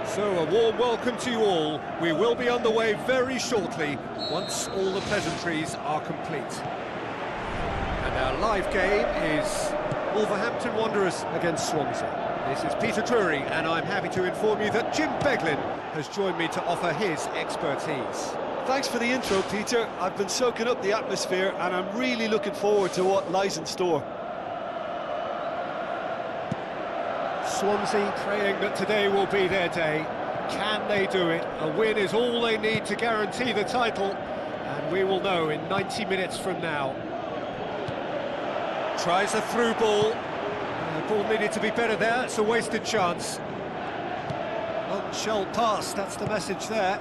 So a warm welcome to you all. We will be underway very shortly, once all the pleasantries are complete. And our live game is Wolverhampton Wanderers against Swansea. This is Peter Drury, and I'm happy to inform you that Jim Beglin has joined me to offer his expertise. Thanks for the intro, Peter. I've been soaking up the atmosphere, and I'm really looking forward to what lies in store. Swansea praying that today will be their day. Can they do it? A win is all they need to guarantee the title, and we will know in 90 minutes from now. Tries a through ball. The ball needed to be better there, it's a wasted chance. None shall pass, that's the message there.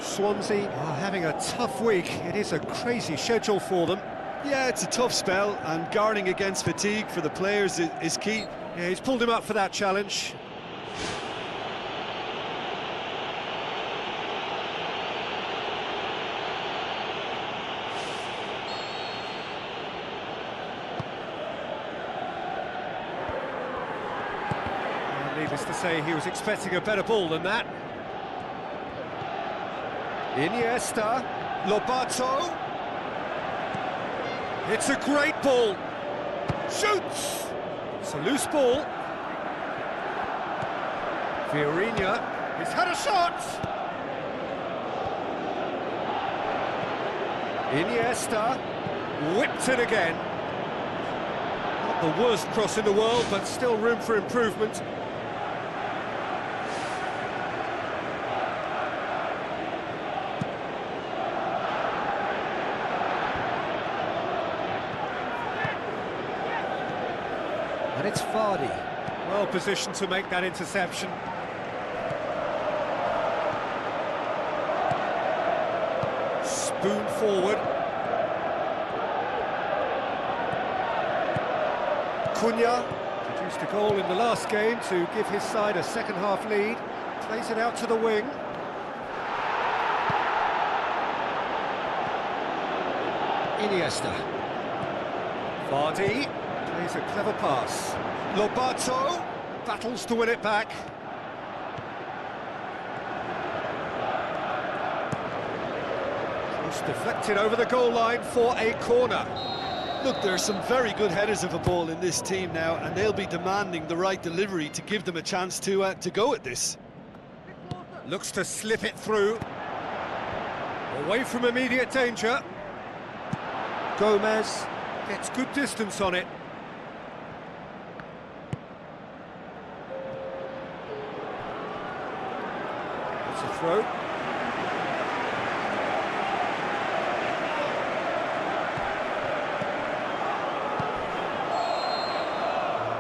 Swansea are having a tough week. It is a crazy schedule for them. Yeah, it's a tough spell, and guarding against fatigue for the players is key. Yeah, he's pulled him up for that challenge. Needless to say, he was expecting a better ball than that. Iniesta, Lobato. It's a great ball. Shoots! It's a loose ball. Fiorinha, he's had a shot! Iniesta, whipped it again. Not the worst cross in the world, but still room for improvement. And it's Vardy, well positioned to make that interception. Spoon forward. Cunha produced a goal in the last game to give his side a second-half lead. Plays it out to the wing. Iniesta. Vardy. Plays a clever pass. Lobato battles to win it back. Cross deflected over the goal line for a corner. Look, there are some very good headers of a ball in this team now, and they'll be demanding the right delivery to give them a chance to go at this. Looks to slip it through. Away from immediate danger. Gomez gets good distance on it. It's a throw.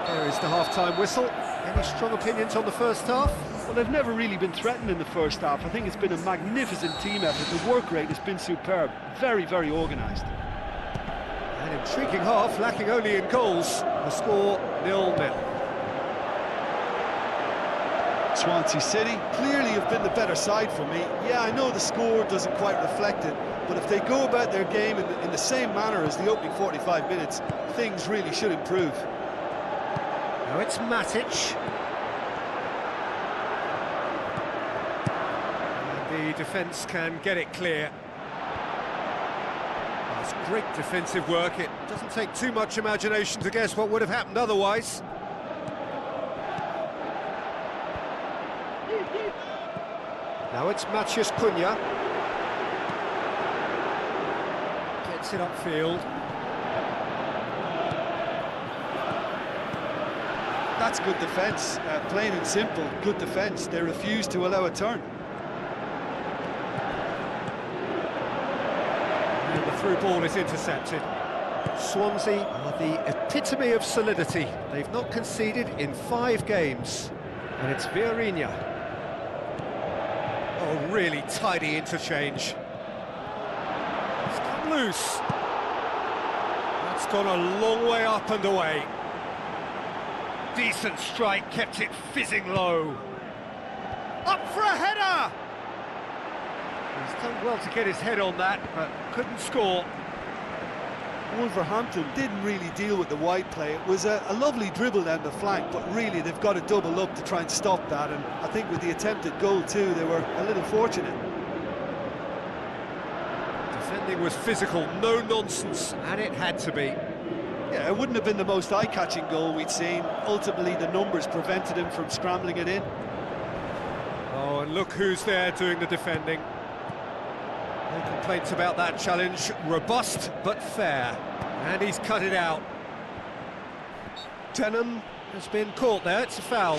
There is the half-time whistle. Any strong opinions on the first half? Well, they've never really been threatened in the first half. I think it's been a magnificent team effort. The work rate has been superb. Very, very organised. An intriguing half, lacking only in goals. The score 0-0. Swansea City clearly have been the better side for me. Yeah, I know the score doesn't quite reflect it, but if they go about their game in the same manner as the opening 45 minutes, things really should improve. Now it's Matic. And the defence can get it clear. That's great defensive work. It doesn't take too much imagination to guess what would have happened otherwise. Now it's Matheus Cunha. gets it upfield. That's good defence, plain and simple, good defence. They refuse to allow a turn. And the through ball is intercepted. Swansea are the epitome of solidity. They've not conceded in 5 games. And it's Vieirinha. Oh, really tidy interchange. It's come loose. That's gone a long way up and away. Decent strike, kept it fizzing low. Up for a header! He's done well to get his head on that, but couldn't score. Wolverhampton didn't really deal with the wide play. It was a lovely dribble down the flank, but really they've got to double up to try and stop that, and I think with the attempted goal too, they were a little fortunate. Defending was physical, no nonsense, and it had to be. Yeah, it wouldn't have been the most eye-catching goal we'd seen. Ultimately, the numbers prevented him from scrambling it in. Oh, and look who's there doing the defending. No complaints about that challenge. Robust, but fair. And he's cut it out. Denham has been caught there. It's a foul.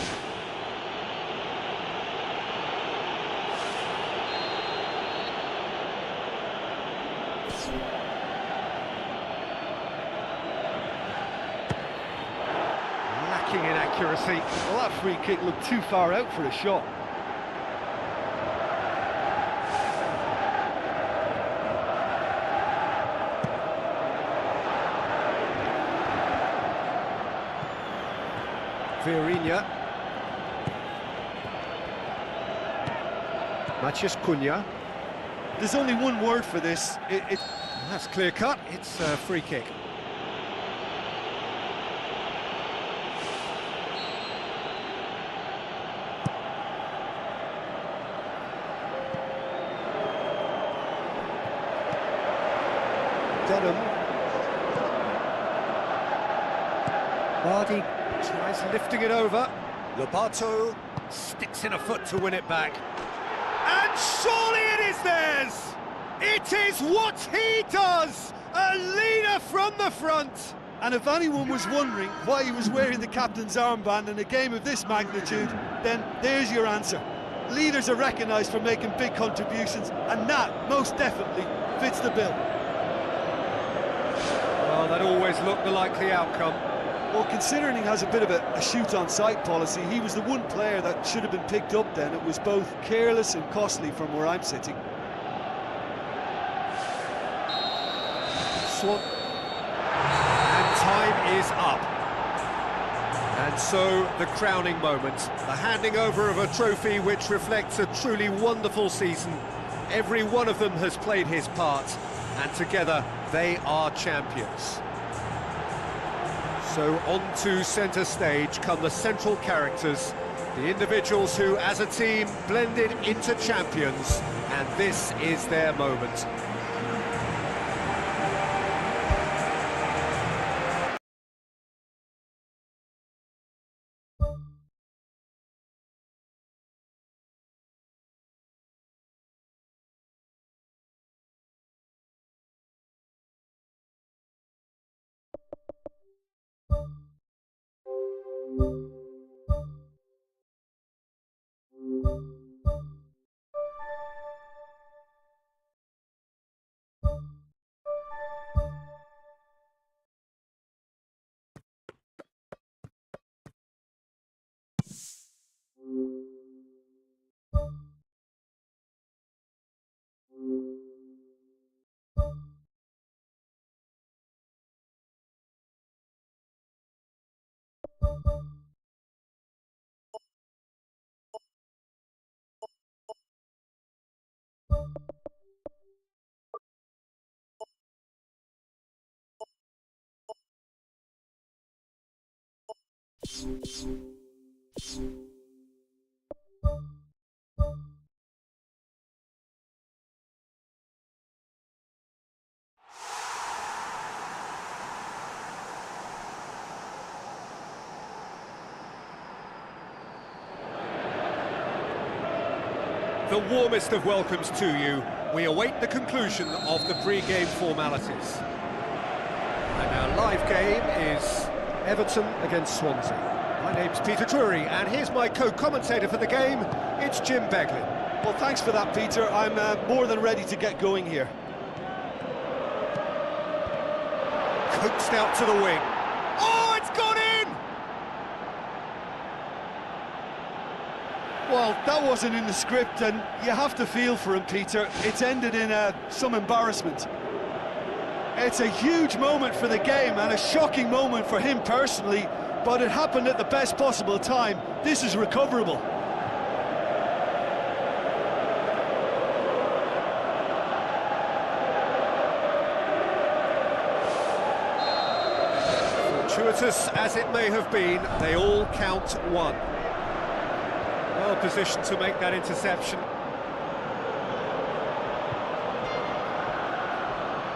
Lacking in accuracy. Well, that free kick looked too far out for a shot. Vieirinha. Matheus Cunha. There's only one word for this. That's clear cut. It's a free kick. Denham. Vardy tries lifting it over. Lobato sticks in a foot to win it back. And surely it is theirs! It is what he does! A leader from the front! And if anyone was wondering why he was wearing the captain's armband in a game of this magnitude, then there's your answer. Leaders are recognised for making big contributions, and that most definitely fits the bill. Well, that always looked the likely outcome. Well, considering he has a bit of a shoot-on-sight policy, he was the one player that should have been picked up then. It was both careless and costly from where I'm sitting. And time is up. And so, the crowning moment. The handing over of a trophy which reflects a truly wonderful season. Every one of them has played his part, and together they are champions. So on to centre stage come the central characters, the individuals who, as a team, blended into champions, and this is their moment. The warmest of welcomes to you. we await the conclusion of the pre-game formalities. And our live game is Everton against Swansea. My name's Peter Drury, and here's my co-commentator for the game, it's Jim Beglin. Well, thanks for that, Peter. I'm more than ready to get going here. Coaxed out to the wing. Oh, it's gone in! Well, that wasn't in the script, and you have to feel for him, Peter. It's ended in some embarrassment. It's a huge moment for the game and a shocking moment for him personally, but it happened at the best possible time. This is recoverable. Fortuitous as it may have been, they all count one. Well positioned to make that interception.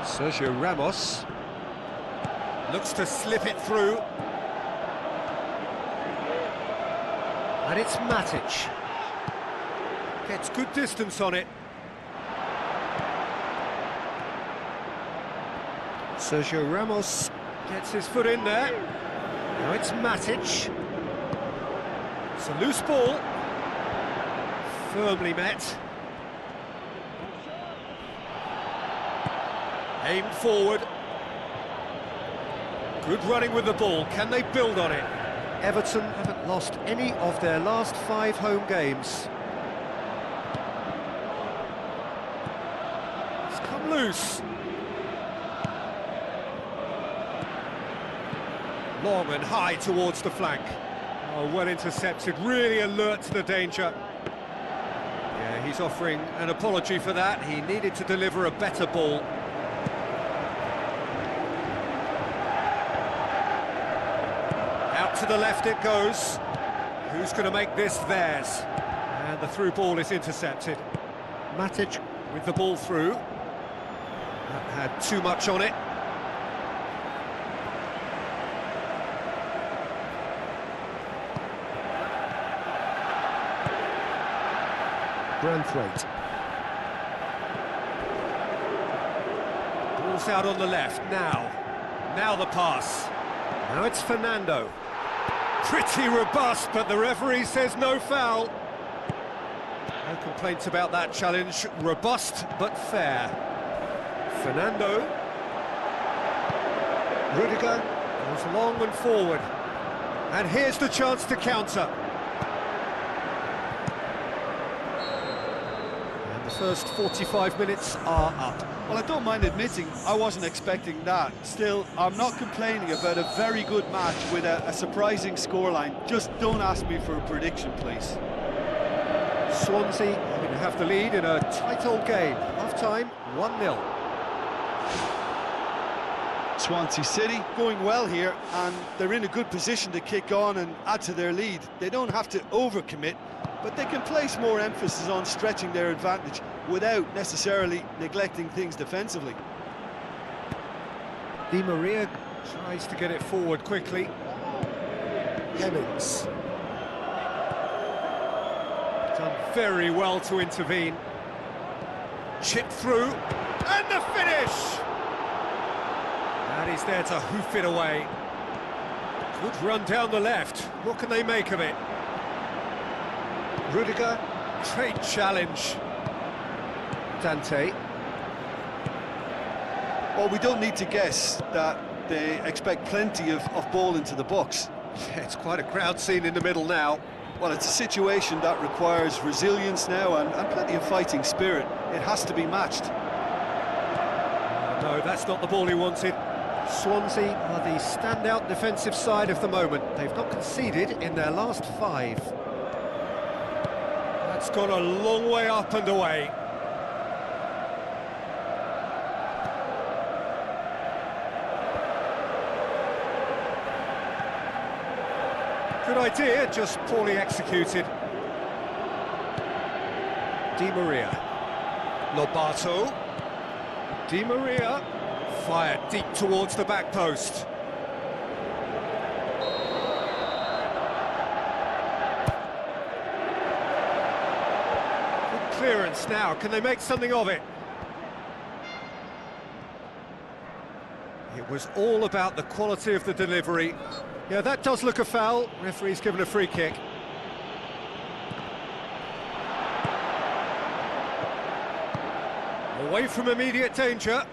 Sergio Ramos looks to slip it through. And it's Matic. Gets good distance on it. Sergio Ramos gets his foot in there. Now it's Matic. It's a loose ball. Firmly met. Aimed forward. Good running with the ball. Can they build on it? Everton haven't lost any of their last 5 home games. It's come loose. Long and high towards the flank. Oh, well intercepted, really alert to the danger. Yeah, he's offering an apology for that. He needed to deliver a better ball. Out to the left it goes. Who's going to make this theirs? And the through ball is intercepted. Matic with the ball through. That had too much on it. Branthwaite. Ball's out on the left now. Now the pass. Now it's Fernando. Pretty robust, but the referee says no foul. No complaints about that challenge. Robust, but fair. Fernando. Rudiger goes long and forward. And here's the chance to counter. And the first 45 minutes are up. Well, I don't mind admitting I wasn't expecting that. Still, I'm not complaining about a very good match with a surprising scoreline. Just don't ask me for a prediction, please. Swansea having to have the lead in a tight old game. Half-time, 1-0. Swansea City going well here, and they're in a good position to kick on and add to their lead. They don't have to overcommit, but they can place more emphasis on stretching their advantage without necessarily neglecting things defensively. Di Maria tries to get it forward quickly. Hemmings. Done very well to intervene. Chip through, and the finish! And he's there to hoof it away. Good run down the left. What can they make of it? Rudiger, great challenge. Dante. Well, we don't need to guess that they expect plenty of ball into the box. Yeah, it's quite a crowd scene in the middle now. Well, it's a situation that requires resilience now and plenty of fighting spirit. It has to be matched. No, that's not the ball he wanted. Swansea are the standout defensive side of the moment. They've not conceded in their last 5. That's gone a long way up and away. Good idea, just poorly executed. Di Maria. Lobato. Di Maria. Fired deep towards the back post. Good clearance now. Can they make something of it? It was all about the quality of the delivery. Yeah, that does look a foul. Referee's given a free kick. Away from immediate danger.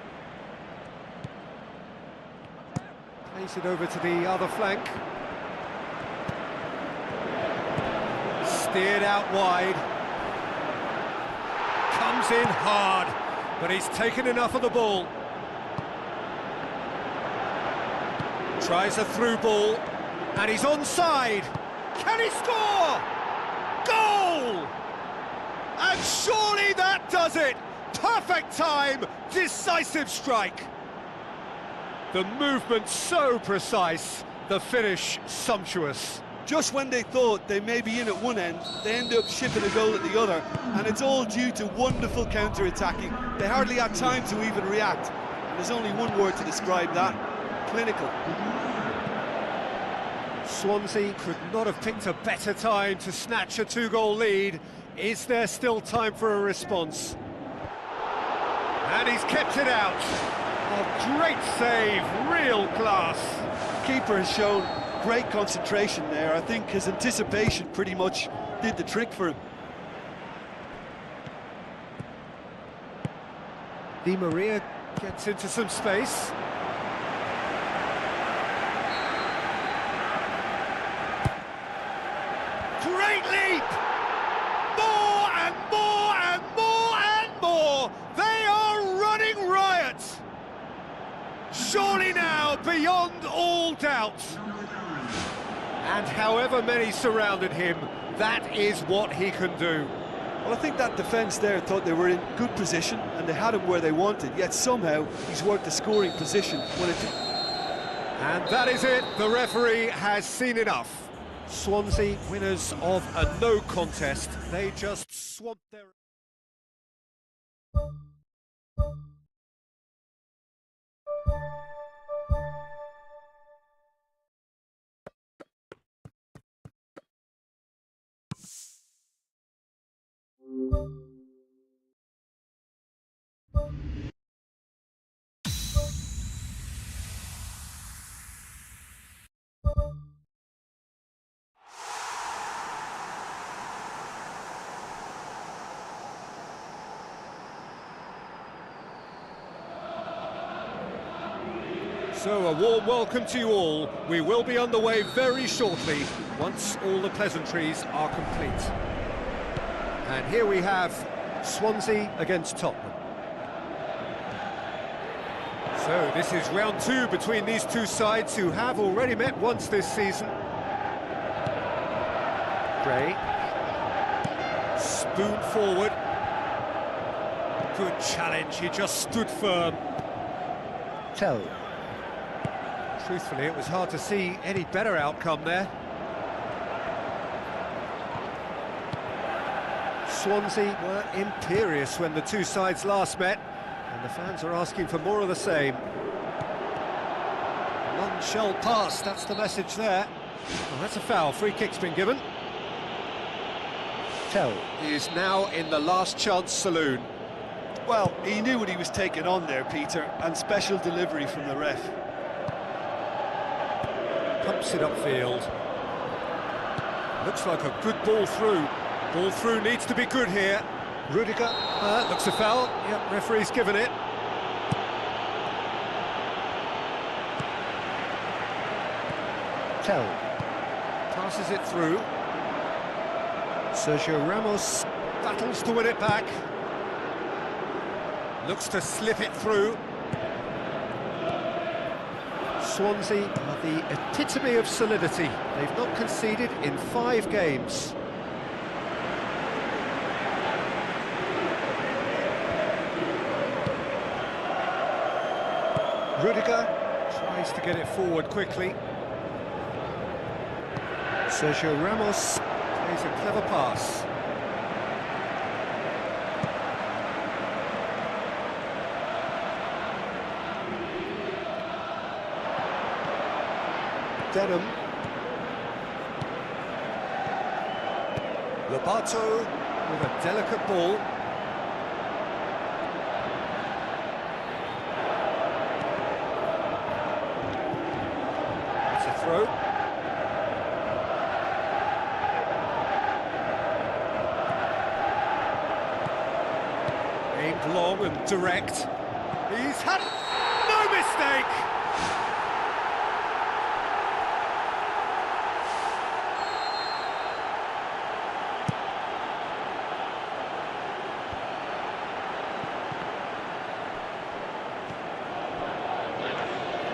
Plays it over to the other flank. Steered out wide. Comes in hard, but he's taken enough of the ball. Tries a through ball, and he's onside. Can he score? Goal! And surely that does it! Perfect time, decisive strike. The movement so precise, the finish sumptuous. Just when they thought they may be in at one end, they end up shipping a goal at the other, and it's all due to wonderful counter-attacking. They hardly had time to even react, and there's only one word to describe that: clinical. Swansea could not have picked a better time to snatch a two-goal lead. Is there still time for a response? And he's kept it out. A great save, real class. Keeper has shown great concentration there. I think his anticipation pretty much did the trick for him. Di Maria gets into some space. Great leap! More and more and more and more! They are running riot! Surely now, beyond all doubt. And however many surrounded him, that is what he can do. Well, I think that defence there thought they were in good position and they had him where they wanted, yet somehow he's worked the scoring position when it... And that is it, the referee has seen enough. Swansea, winners of a no contest, they just swamped their... So, a warm welcome to you all. We will be underway very shortly, once all the pleasantries are complete. And here we have Swansea against Tottenham. So, this is round two between these two sides who have already met once this season. Gray. Spoon forward. Good challenge, he just stood firm. Tell. Truthfully, it was hard to see any better outcome there. Swansea were imperious when the two sides last met, and the fans are asking for more of the same. None shall pass, that's the message there. Well, that's a foul, free kick's been given. Tell is now in the last chance saloon. Well, he knew what he was taking on there, Peter, and special delivery from the ref. Pumps it upfield. Looks like a good ball through. Ball through needs to be good here. Rudiger, looks a foul. Yep, referee's given it. Tell. Passes it through. Sergio Ramos battles to win it back. Looks to slip it through. Swansea are the epitome of solidity. They've not conceded in 5 games. Rudiger tries to get it forward quickly. Sergio Ramos plays a clever pass. Denham. Lobato with a delicate ball. throw. Aimed long and direct. He's had no mistake!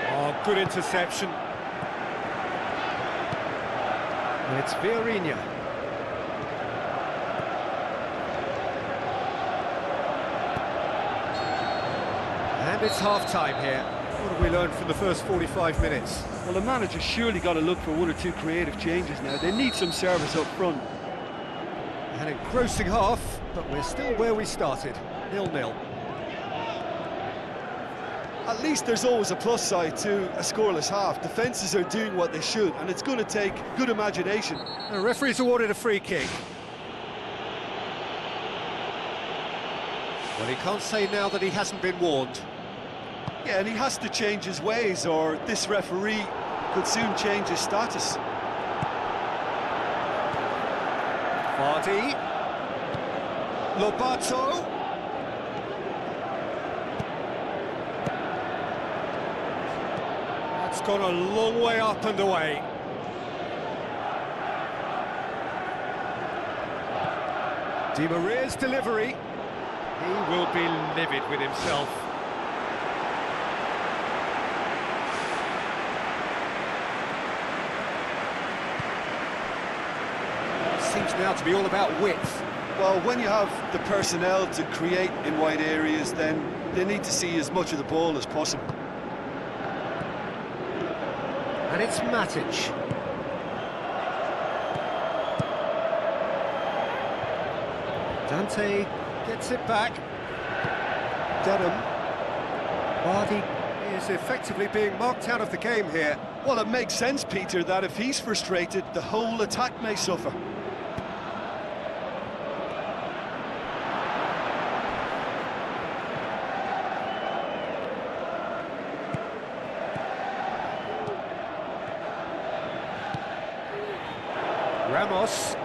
Oh, good interception. And it's Vieirinha. And it's half-time here. What have we learned from the first 45 minutes? Well, the manager's surely got to look for one or two creative changes now. They need some service up front. An engrossing half, but we're still where we started, 0-0. At least there's always a plus side to a scoreless half. Defences are doing what they should, and it's going to take good imagination. The referee's awarded a free kick. Well, he can't say now that he hasn't been warned. Yeah, and he has to change his ways, or this referee could soon change his status. Vardy. Lobato. That's gone a long way up and away. Di Maria's delivery. He will be livid with himself. Seems now to be all about width. Well, when you have the personnel to create in wide areas, then they need to see as much of the ball as possible. And it's Matic. Dante gets it back. Dedham. Vardy is effectively being marked out of the game here. Well, it makes sense, Peter, that if he's frustrated, the whole attack may suffer. Ramos.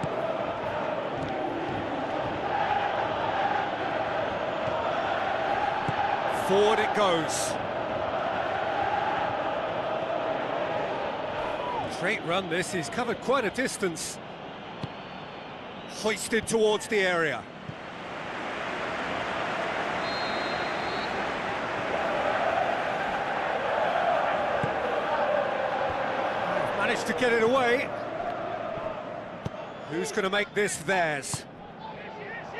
Forward it goes. Great run this, he's covered quite a distance. Hoisted towards the area. Managed to get it away. Who's going to make this theirs?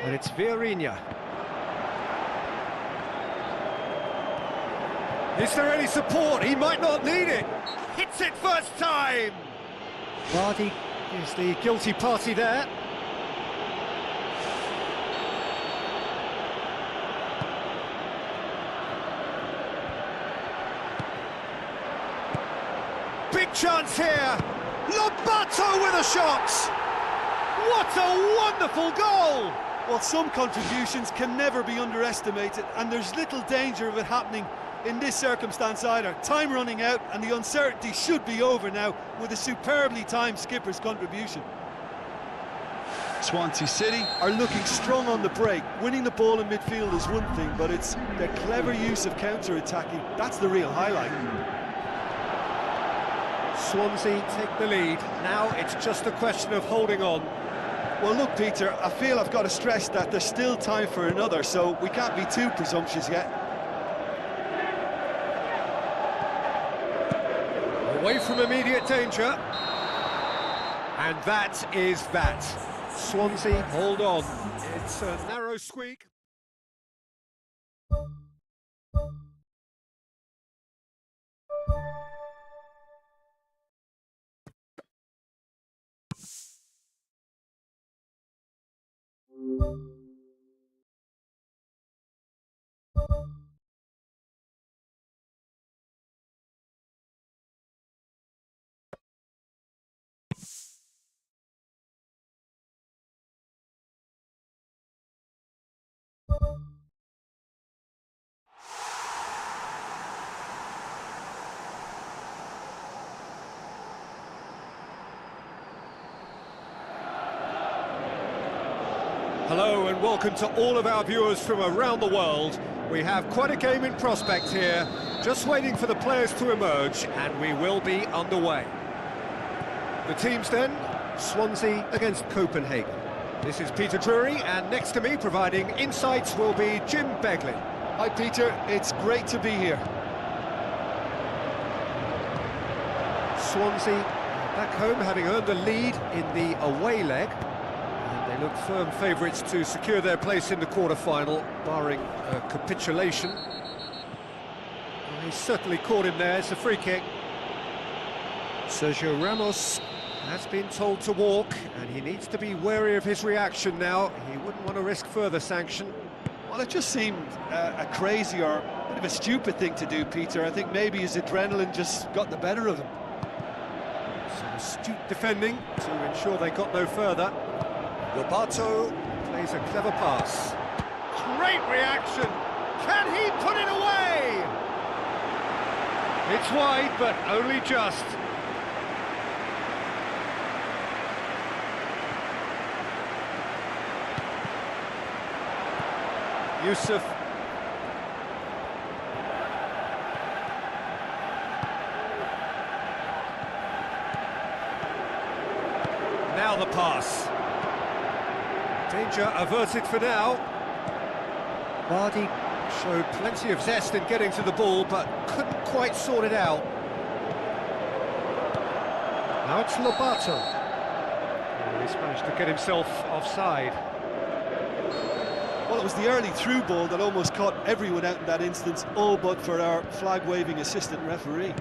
And it's Vieirinha. Is there any support? He might not need it. Hits it first time. Vardy is the guilty party there. Big chance here. Lobato with a shot. What a wonderful goal! Well, some contributions can never be underestimated, and there's little danger of it happening in this circumstance either. Time running out, and the uncertainty should be over now with a superbly timed skipper's contribution. Swansea City are looking strong on the break. Winning the ball in midfield is one thing, but it's their clever use of counter-attacking. That's the real highlight. Swansea take the lead. Now it's just a question of holding on. Well, look, Peter, I feel I've got to stress that there's still time for another, so we can't be too presumptuous yet. Away from immediate danger. And that is that. Swansea hold on. It's a narrow squeak. Hello and welcome to all of our viewers from around the world. We have quite a game in prospect here, just waiting for the players to emerge, and we will be underway. The teams then, Swansea against Copenhagen. This is Peter Drury, and next to me providing insights will be Jim Beglin. Hi Peter, it's great to be here. Swansea back home having earned the lead in the away leg. And they look firm favourites to secure their place in the quarter-final, barring a capitulation. Well, he's certainly caught him there, it's a free kick. Sergio Ramos has been told to walk, and he needs to be wary of his reaction now. He wouldn't want to risk further sanction. Well, it just seemed a crazy or a bit of a stupid thing to do, Peter. I think maybe his adrenaline just got the better of him. Some astute defending to ensure they got no further. Roberto plays a clever pass. Great reaction! Can he put it away? It's wide, but only just. Yusuf. Now the pass. Danger averted for now. Vardy showed plenty of zest in getting to the ball, but couldn't quite sort it out. Now it's Lobato. Oh, he's managed to get himself offside. Well, it was the early through ball that almost caught everyone out in that instance, all but for our flag-waving assistant referee.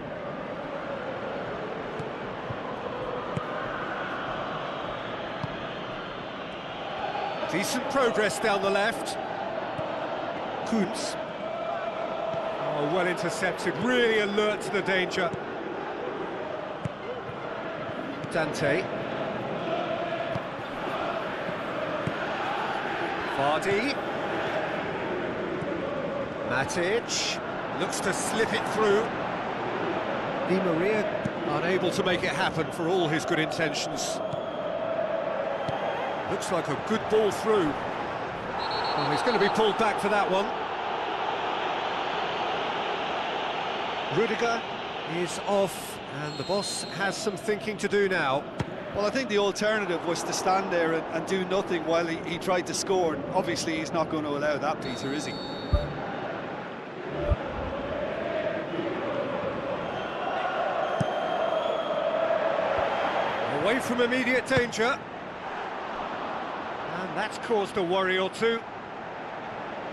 Decent progress down the left. Kuntz. Oh, well intercepted, really alert to the danger. Dante. Vardy. Matic. Looks to slip it through. Di Maria unable to make it happen for all his good intentions. Looks like a good ball through. Oh, he's going to be pulled back for that one. Rudiger is off, and the boss has some thinking to do now. Well, I think the alternative was to stand there and do nothing while he tried to score. And obviously, he's not going to allow that, Peter, is he? Away from immediate danger. And that's caused a worry or two.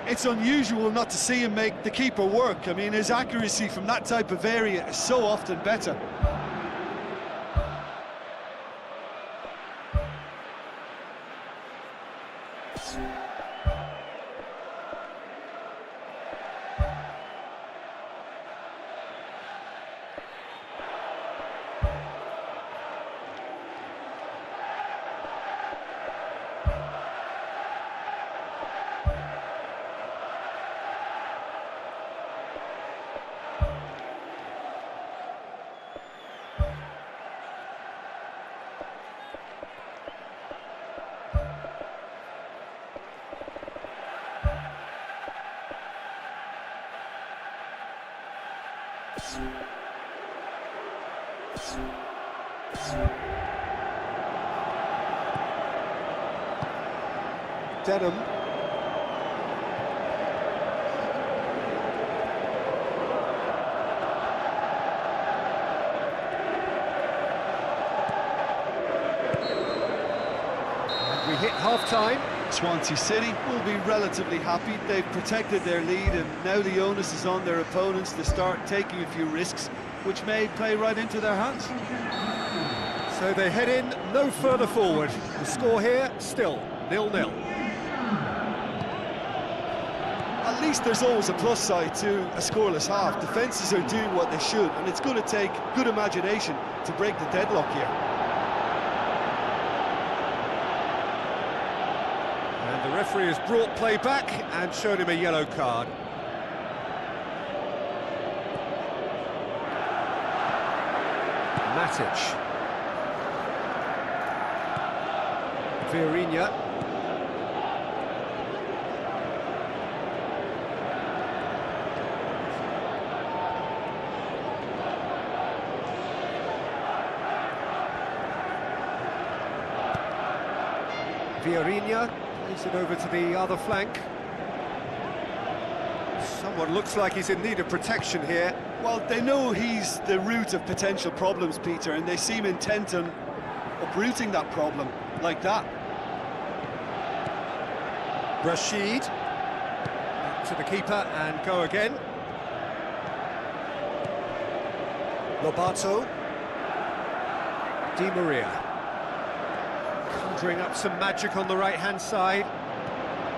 It's unusual not to see him make the keeper work. I mean, his accuracy from that type of area is so often better. Denham. And we hit half-time. Swansea City will be relatively happy. They've protected their lead, and now the onus is on their opponents to start taking a few risks, which may play right into their hands. So they head in no further forward. The score here, still 0-0. At least there's always a plus side to a scoreless half. Defences are doing what they should, and it's going to take good imagination to break the deadlock here. And the referee has brought play back and shown him a yellow card. Matic. Vieirinha. Vieirinha plays it over to the other flank. Someone looks like he's in need of protection here. Well, they know he's the root of potential problems, Peter, and they seem intent on uprooting that problem, like that. Rashid. Back to the keeper and go again. Lobato. Di Maria. Conjuring up some magic on the right-hand side.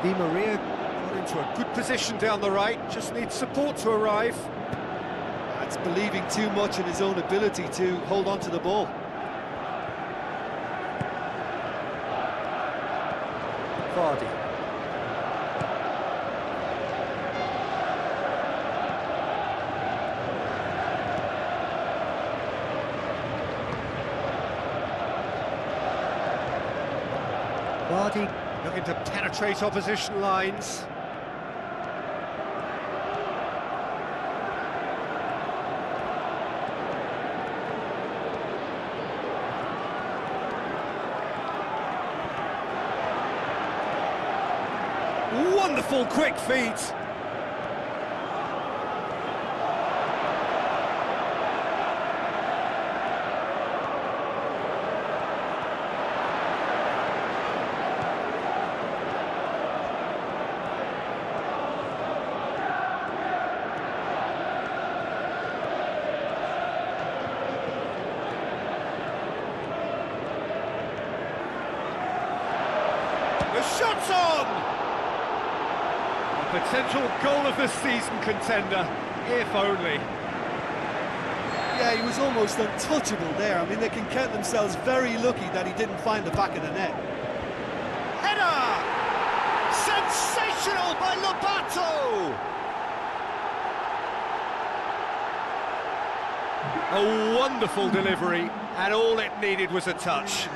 Di Maria got into a good position down the right, just needs support to arrive. That's believing too much in his own ability to hold on to the ball. Vardy. Vardy looking to penetrate opposition lines. Wonderful quick feet. The shot's on! Potential goal of the season contender, if only. Yeah, he was almost untouchable there. I mean, they can count themselves very lucky that he didn't find the back of the net. Header! Sensational by Lobato! A wonderful delivery, and all it needed was a touch.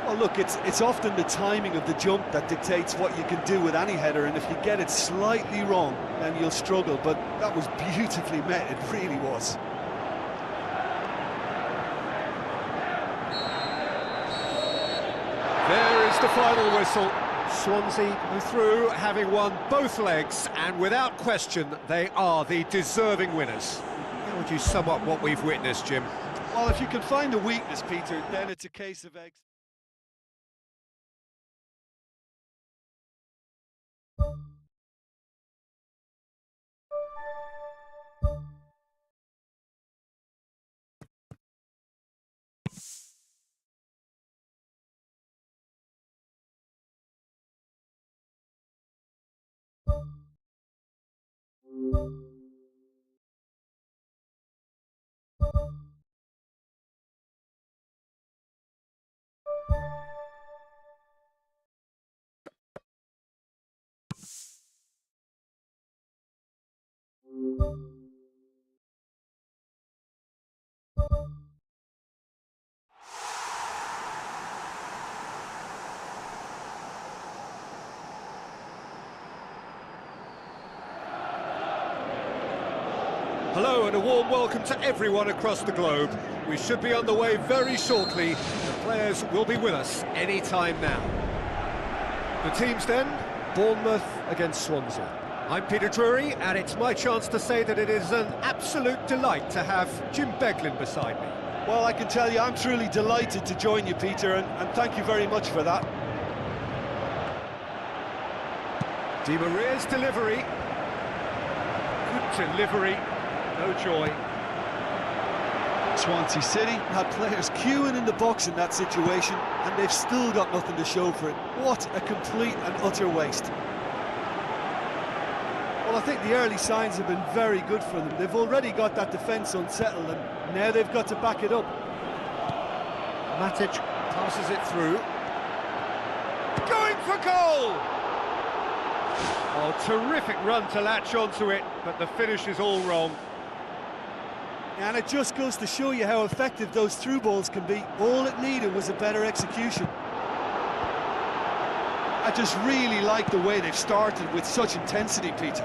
Well, look, it's often the timing of the jump that dictates what you can do with any header, and if you get it slightly wrong, then you'll struggle, but that was beautifully met, it really was. There is the final whistle. Swansea go through, having won both legs, and without question, they are the deserving winners. How would you sum up what we've witnessed, Jim? Well, if you can find a weakness, Peter, then it's a case of eggs. Hello and a warm welcome to everyone across the globe. We should be on the way very shortly. The players will be with us any time now. The teams then, Bournemouth against Swansea. I'm Peter Drury, and it's my chance to say that it is an absolute delight to have Jim Beglin beside me. Well, I can tell you, I'm truly delighted to join you, Peter, and thank you very much for that. Di Maria's delivery. Good delivery. No joy. Swansea City had players queuing in the box in that situation, and they've still got nothing to show for it. What a complete and utter waste. Well, I think the early signs have been very good for them. They've already got that defence unsettled, and now they've got to back it up. Matic passes it through. Going for goal! Oh, terrific run to latch onto it, but the finish is all wrong. And it just goes to show you how effective those through balls can be. All it needed was a better execution. I just really like the way they've started with such intensity, Peter.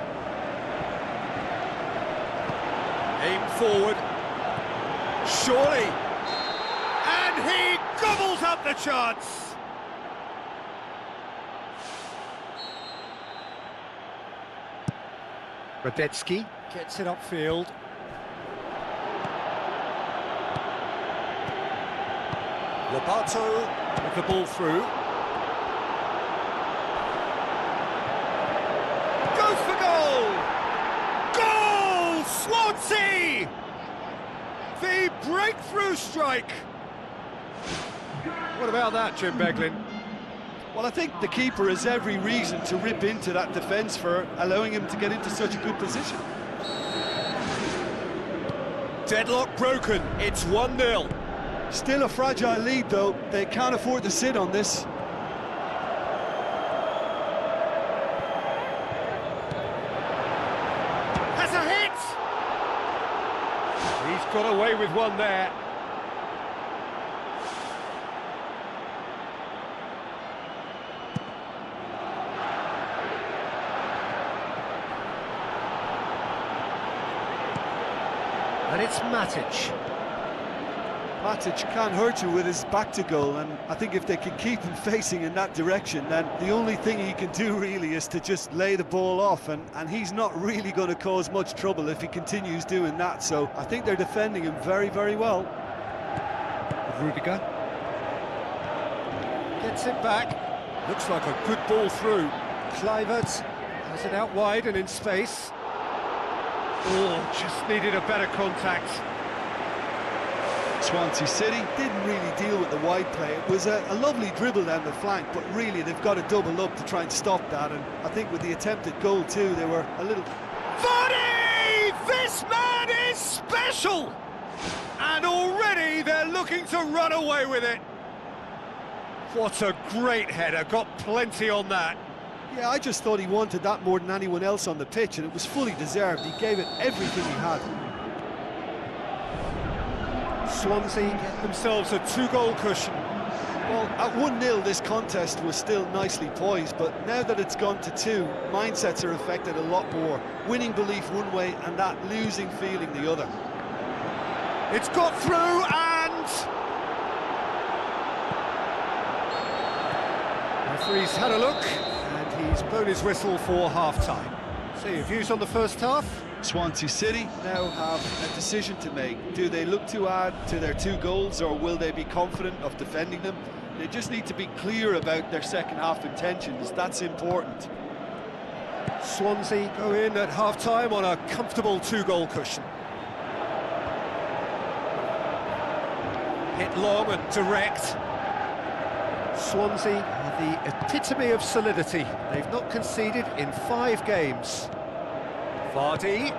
Aim forward. Surely. And he gobbles up the chance. Radetzky gets it upfield. Lobato with the ball through. Goes for goal! Goal! Swansea! The breakthrough strike! What about that, Jim Beglin? Well, I think the keeper has every reason to rip into that defence for allowing him to get into such a good position. Deadlock broken, it's 1-0. Still a fragile lead, though. They can't afford to sit on this. Has a hit! He's got away with one there. And it's Matic. Matic can't hurt you with his back to goal, and I think if they can keep him facing in that direction, then the only thing he can do really is to just lay the ball off, and he's not really going to cause much trouble if he continues doing that, so I think they're defending him very, very well. Rudiger gets it back. Looks like a good ball through. Kluivert has it out wide and in space. Oh, just needed a better contact. Swansea City didn't really deal with the wide play. It was a lovely dribble down the flank, but really they've got to double up to try and stop that, and I think with the attempted goal too, they were a little... Vardy! This man is special! And already they're looking to run away with it. What a great header, got plenty on that. Yeah, I just thought he wanted that more than anyone else on the pitch, and it was fully deserved. He gave it everything he had. Swansea get themselves a 2-goal cushion. Well, at 1-0 this contest was still nicely poised, but now that it's gone to 2, mindsets are affected a lot more. Winning belief one way and that losing feeling the other. It's got through and... referee's had a look and he's blown his whistle for half-time. So your views on the first half? Swansea City now have a decision to make. Do they look to add to their 2 goals, or will they be confident of defending them? They just need to be clear about their second half intentions. That's important. Swansea go in at half-time on a comfortable 2-goal cushion. Hit long and direct. Swansea are the epitome of solidity. They've not conceded in 5 games. Vardy.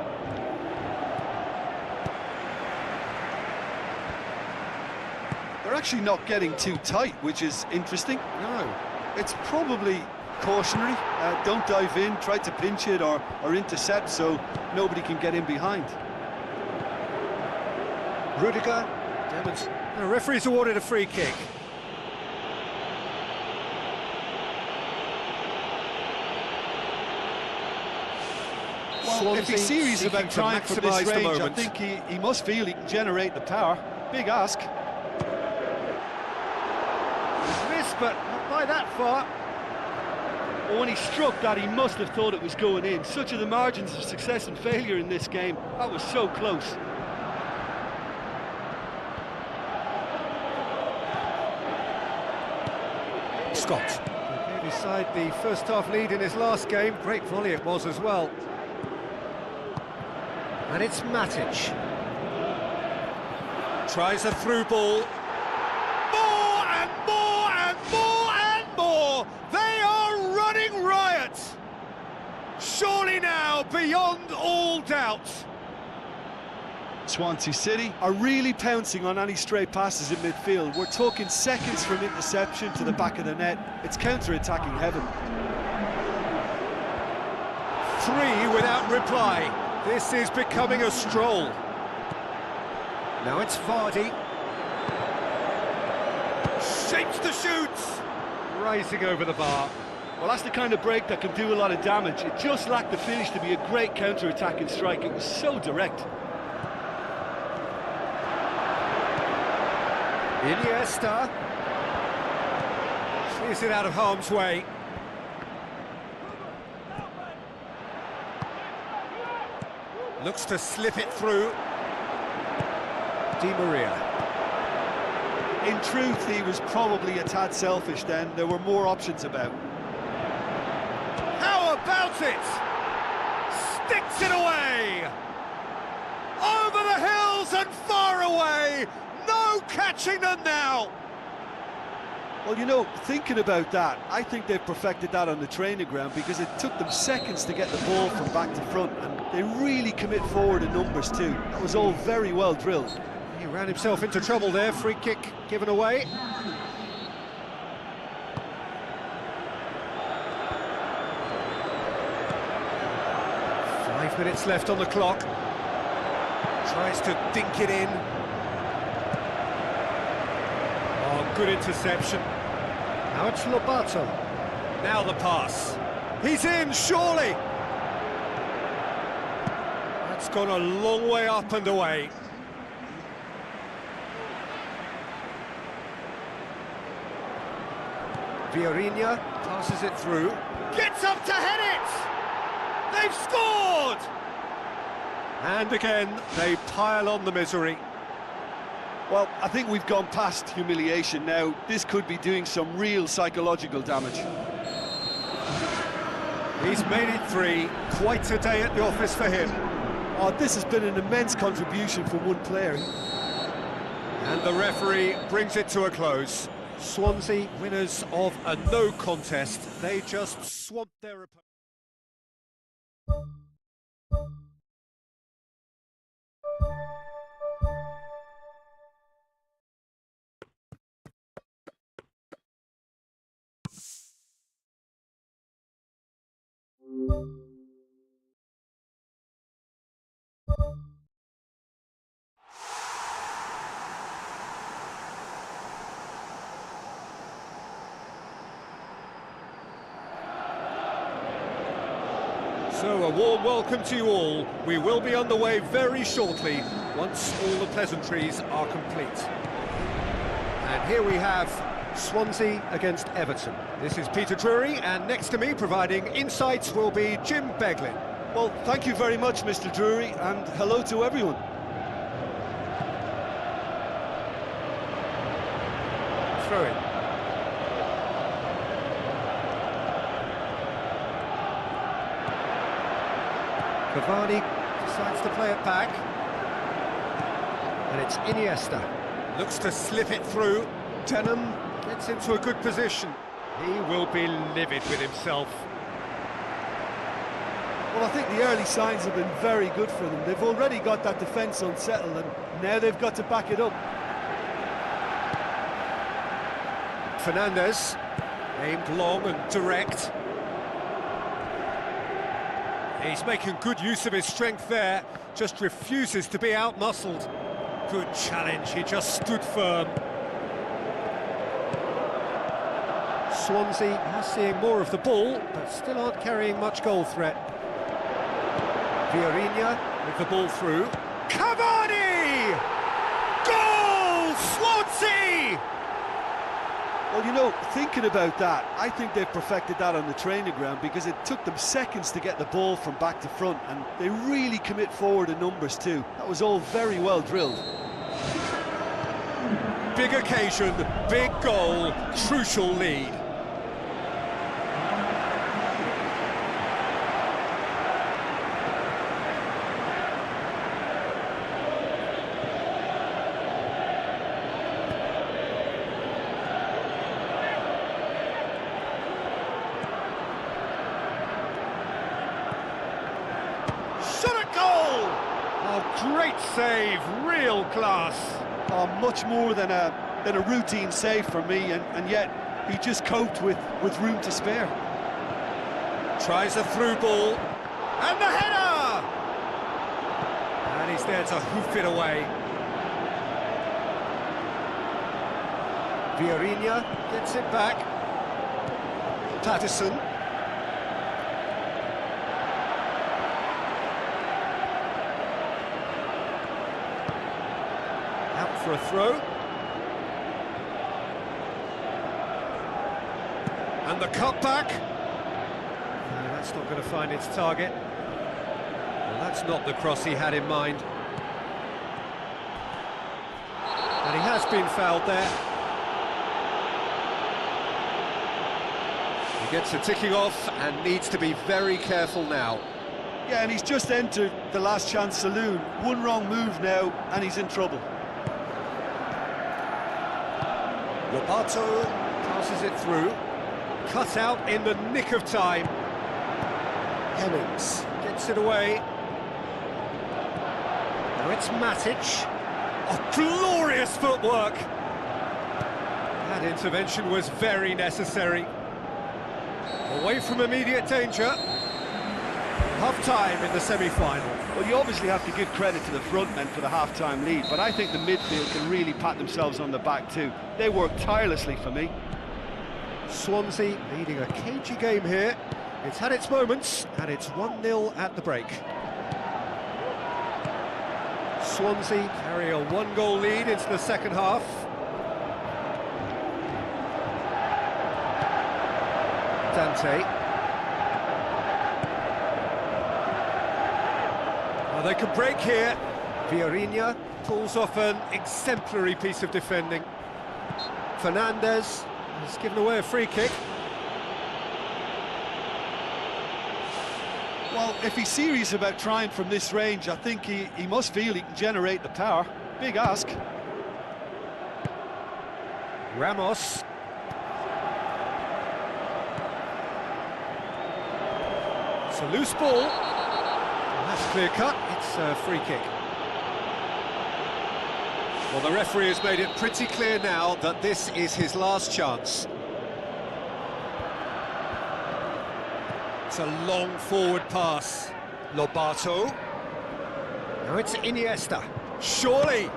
They're actually not getting too tight, which is interesting. No. It's probably cautionary. Don't dive in, try to pinch it or intercept so nobody can get in behind. Rudiger. The referee's awarded a free kick. Well, if he's serious about trying for this range, I think he must feel he can generate the power. Big ask. Missed, but not by that far. Well, when he struck that, he must have thought it was going in. Such are the margins of success and failure in this game. That was so close. Scott gave his side the first half lead in his last game. Great volley it was as well. And it's Matic. Tries a through ball. More and more and more and more! They are running riot! Surely now, beyond all doubt. Swansea City are really pouncing on any stray passes in midfield. We're talking seconds from interception to the back of the net. It's counter-attacking heaven. 3 without reply. This is becoming a stroll. Now it's Vardy. Shapes the shoots. Rising over the bar. Well, that's the kind of break that can do a lot of damage. It just lacked the finish to be a great counter-attacking strike. It was so direct. Iniesta. Clears it out of harm's way. Looks to slip it through. Di Maria. In truth, he was probably a tad selfish then. There were more options about. How about it? Sticks it away! Over the hills and far away! No catching them now! Well, you know, thinking about that, I think they've perfected that on the training ground because it took them seconds to get the ball from back to front, and they really commit forward in numbers too. That was all very well drilled. He ran himself into trouble there, free kick given away. 5 minutes left on the clock. Tries to dink it in. Oh, good interception. Now it's Lobato. Now the pass. He's in, surely! That's gone a long way up and away. Vieirinha passes it through. Gets up to head it! They've scored! And again, they pile on the misery. Well, I think we've gone past humiliation now. This could be doing some real psychological damage. He's made it 3. Quite a day at the office for him. Oh, this has been an immense contribution from one player. And the referee brings it to a close. Swansea, winners of a no contest. They just swamped their opponent. So, a warm welcome to you all. We will be on the way very shortly, once all the pleasantries are complete. And here we have Swansea against Everton. This is Peter Drury, and next to me, providing insights, will be Jim Beglin. Well, thank you very much, Mr. Drury, and hello to everyone. Throw in. Cavani decides to play it back. And it's Iniesta. Looks to slip it through. Denham gets into a good position. He will be livid with himself. Well, I think the early signs have been very good for them. They've already got that defence unsettled, and now they've got to back it up. Fernandes, aimed long and direct. He's making good use of his strength there, just refuses to be out-muscled. Good challenge, he just stood firm. Swansea are seeing more of the ball, but still aren't carrying much goal threat. Vieirinha with the ball through. Cavani! Goal! Swansea! Well, you know, thinking about that, I think they've perfected that on the training ground because it took them seconds to get the ball from back to front, and they really commit forward in numbers too. That was all very well drilled. Big occasion, big goal, crucial lead. Shot at goal! Oh, great save, real class. Oh, much more than a routine save for me, and yet he just coped with room to spare. Tries a through ball, and the header! And he's there to hoof it away. Vieirinha gets it back. Patterson. Out for a throw. And the cutback. No, that's not going to find its target. That's not the cross he had in mind. And he has been fouled there. He gets a ticking off and needs to be very careful now. Yeah, and he's just entered the last chance saloon. One wrong move now, and he's in trouble. Lobato passes it through. Cut out in the nick of time. Hemmings gets it away. Now it's Matic. Oh, glorious footwork! That intervention was very necessary. Away from immediate danger. Half-time in the semi-final. Well, you obviously have to give credit to the front men for the half-time lead, but I think the midfield can really pat themselves on the back too. They work tirelessly for me. Swansea leading a cagey game here. It's had its moments, and it's 1-0 at the break. Swansea carry a one-goal lead into the second half. Dante. Well, they can break here. Vieirinha pulls off an exemplary piece of defending. Fernandes has given away a free kick. Well, if he's serious about trying from this range, I think he must feel he can generate the power. Big ask. Ramos. It's a loose ball. That's clear cut. It's a free kick. Well, the referee has made it pretty clear now that this is his last chance. It's a long forward pass. Lobato. Now it's Iniesta. Surely!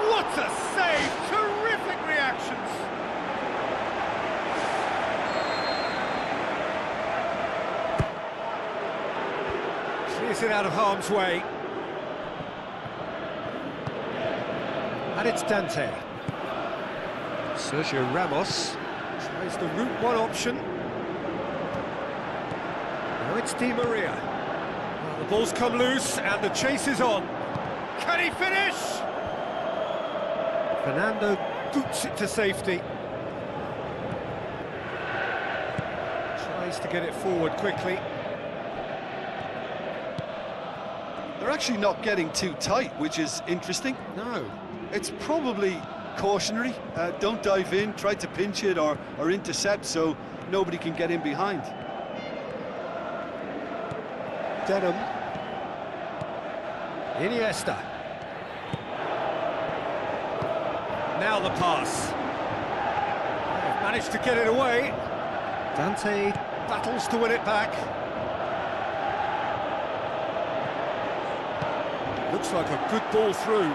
What a save! Terrific reactions! Clears it out of harm's way. And it's Dante. Sergio Ramos tries the route one option. Now it's Di Maria. Well, the ball's come loose and the chase is on. Can he finish? Fernando boots it to safety. Tries to get it forward quickly. They're actually not getting too tight, which is interesting. No. It's probably cautionary. Don't dive in, try to pinch it or intercept so nobody can get in behind. Denham. Iniesta. Now the pass. They've managed to get it away. Dante battles to win it back. Looks like a good ball through.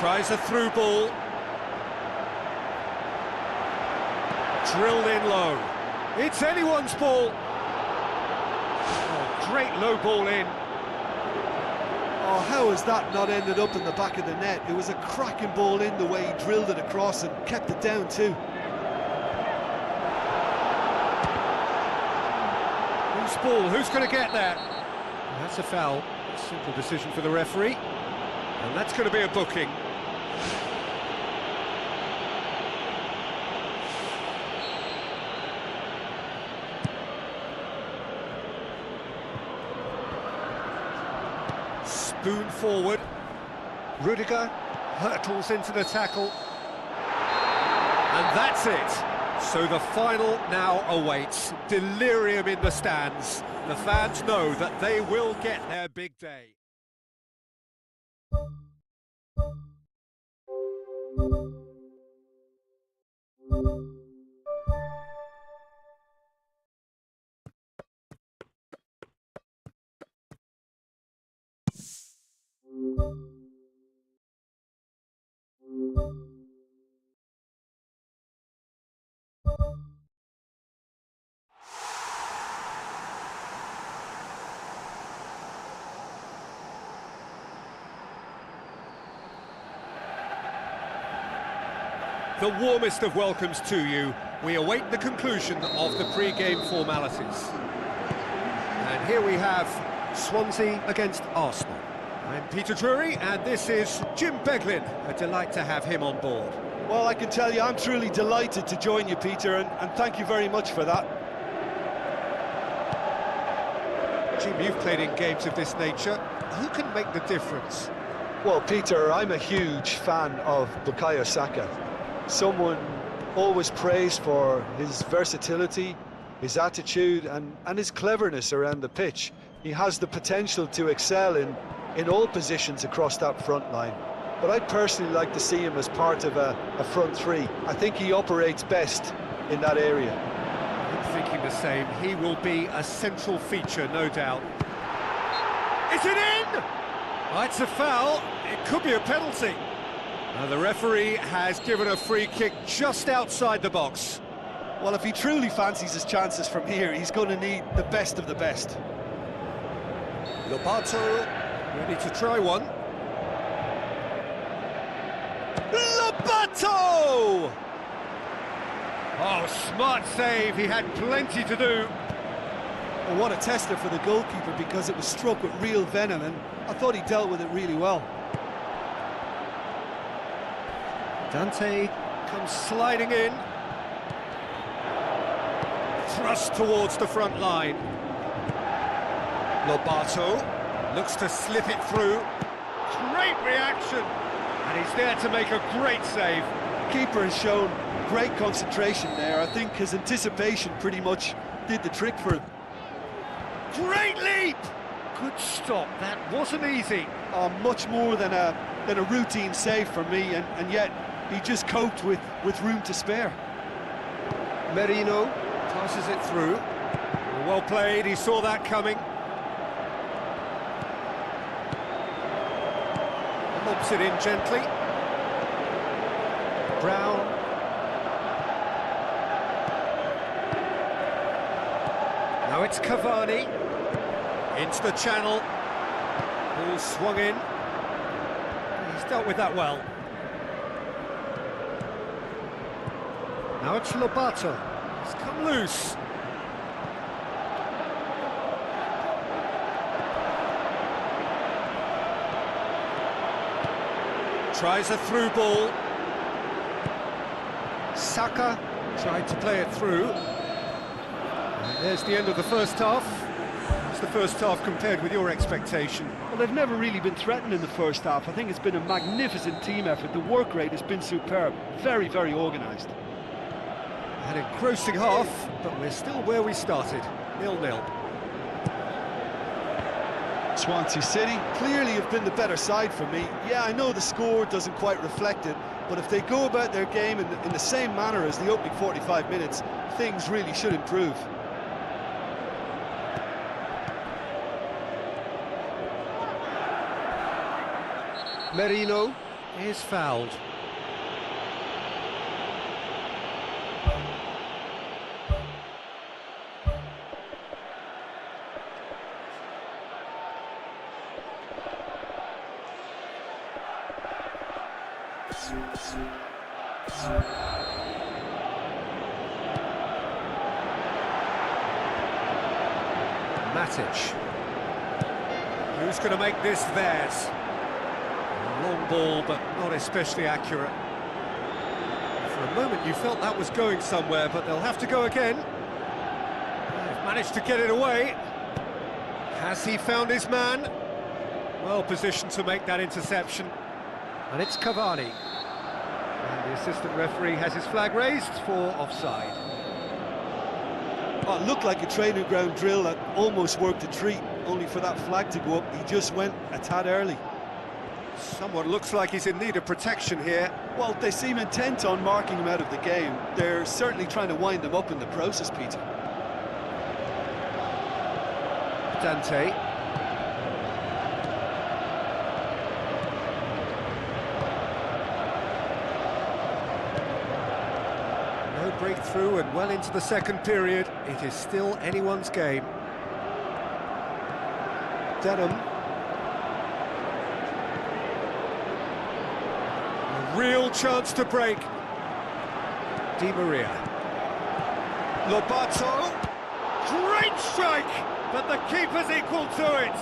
Tries a through ball. Drilled in low. It's anyone's ball. Oh, great low ball in. Oh, how has that not ended up in the back of the net? It was a cracking ball in the way he drilled it across and kept it down too. Whose ball? Who's going to get that? That's a foul. Simple decision for the referee. And that's going to be a booking. Spoon forward. Rudiger hurtles into the tackle. And that's it. So the final now awaits. Delirium in the stands. The fans know that they will get their big day. The warmest of welcomes to you. We await the conclusion of the pre-game formalities. Here we have Swansea against Arsenal. I'm Peter Drury, and this is Jim Beglin. A delight to have him on board. Well, I can tell you, I'm truly delighted to join you, Peter, and thank you very much for that. Jim, you've played in games of this nature. Who can make the difference? Well, Peter, I'm a huge fan of Bukayo Saka. Someone always praised for his versatility, his attitude and his cleverness around the pitch. He has the potential to excel in all positions across that front line. But I'd personally like to see him as part of a front three. I think he operates best in that area. I'm thinking the same. He will be a central feature, no doubt. Is it in? Oh, it's a foul. It could be a penalty. The referee has given a free kick just outside the box. Well, if he truly fancies his chances from here, he's going to need the best of the best. Lobato ready to try one. Lobato! Oh, smart save. He had plenty to do. Well, what a tester for the goalkeeper, because it was struck with real venom, and I thought he dealt with it really well. Dante comes sliding in. Thrust towards the front line. Lobato looks to slip it through. Great reaction. And he's there to make a great save. Keeper has shown great concentration there. I think his anticipation pretty much did the trick for him. Great leap! Good stop, that wasn't easy. Much more than a routine save for me, and yet he just coped with room to spare. Merino passes it through. Well played, he saw that coming. Lobs it in gently. Brown. Now it's Cavani. Into the channel. Ball swung in. He's dealt with that well. Now it's Lobato. He's come loose. Tries a through ball. Saka tried to play it through. And there's the end of the first half. It's the first half compared with your expectation. Well, they've never really been threatened in the first half. I think it's been a magnificent team effort. The work rate has been superb. Very, very organised. An engrossing half, but we're still where we started. 0-0. Swansea City clearly have been the better side for me. Yeah, I know the score doesn't quite reflect it, but if they go about their game in the same manner as the opening 45 minutes, things really should improve. Merino is fouled. Matic. Who's going to make this theirs? Long ball, but not especially accurate. For a moment you felt that was going somewhere, but they'll have to go again. They've managed to get it away. Has he found his man? Well positioned to make that interception. And it's Cavani. And the assistant referee has his flag raised for offside. Oh, it looked like a training ground drill that almost worked a treat, only for that flag to go up. He just went a tad early. Someone looks like he's in need of protection here. Well, they seem intent on marking him out of the game. They're certainly trying to wind him up in the process, Peter. Dante. No breakthrough and well into the second period. It is still anyone's game. Denham. A real chance to break. Di Maria. Lobato. Great strike! but the keeper's equal to it.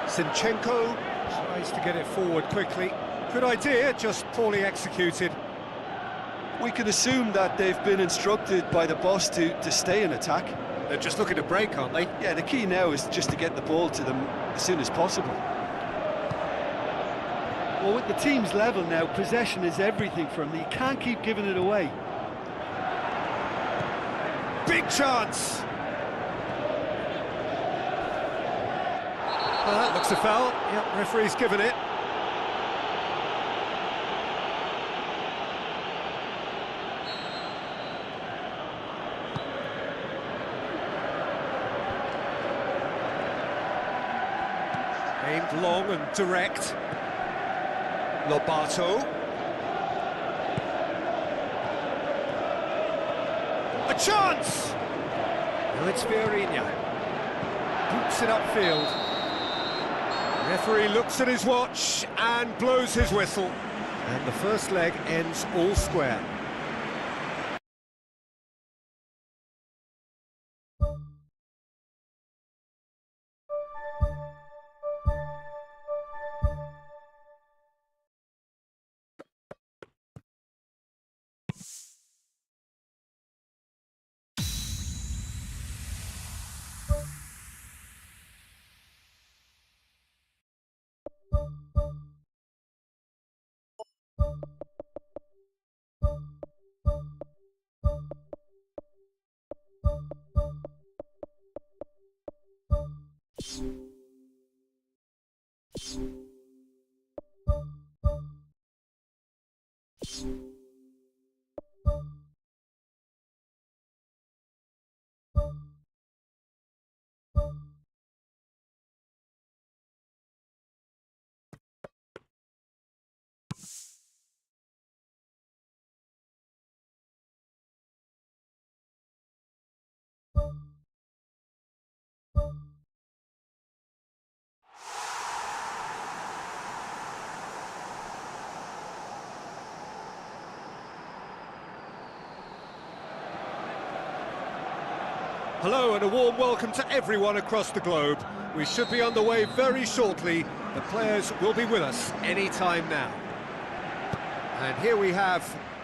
Zinchenko tries to get it forward quickly. Good idea, just poorly executed. We can assume that they've been instructed by the boss to stay in attack. They're just looking to break, aren't they? Yeah, the key now is just to get the ball to them as soon as possible. Well, with the team's level now, possession is everything for them. You can't keep giving it away. Big chance! Well, that looks a foul. Yep, referee's given it. Aimed long and direct. Lobato. A chance! Now it's Vieirinha. Boots it upfield. Referee looks at his watch and blows his whistle. And the first leg ends all square. Hello and a warm welcome to everyone across the globe. We should be on the way very shortly. The players will be with us any time now. And here we have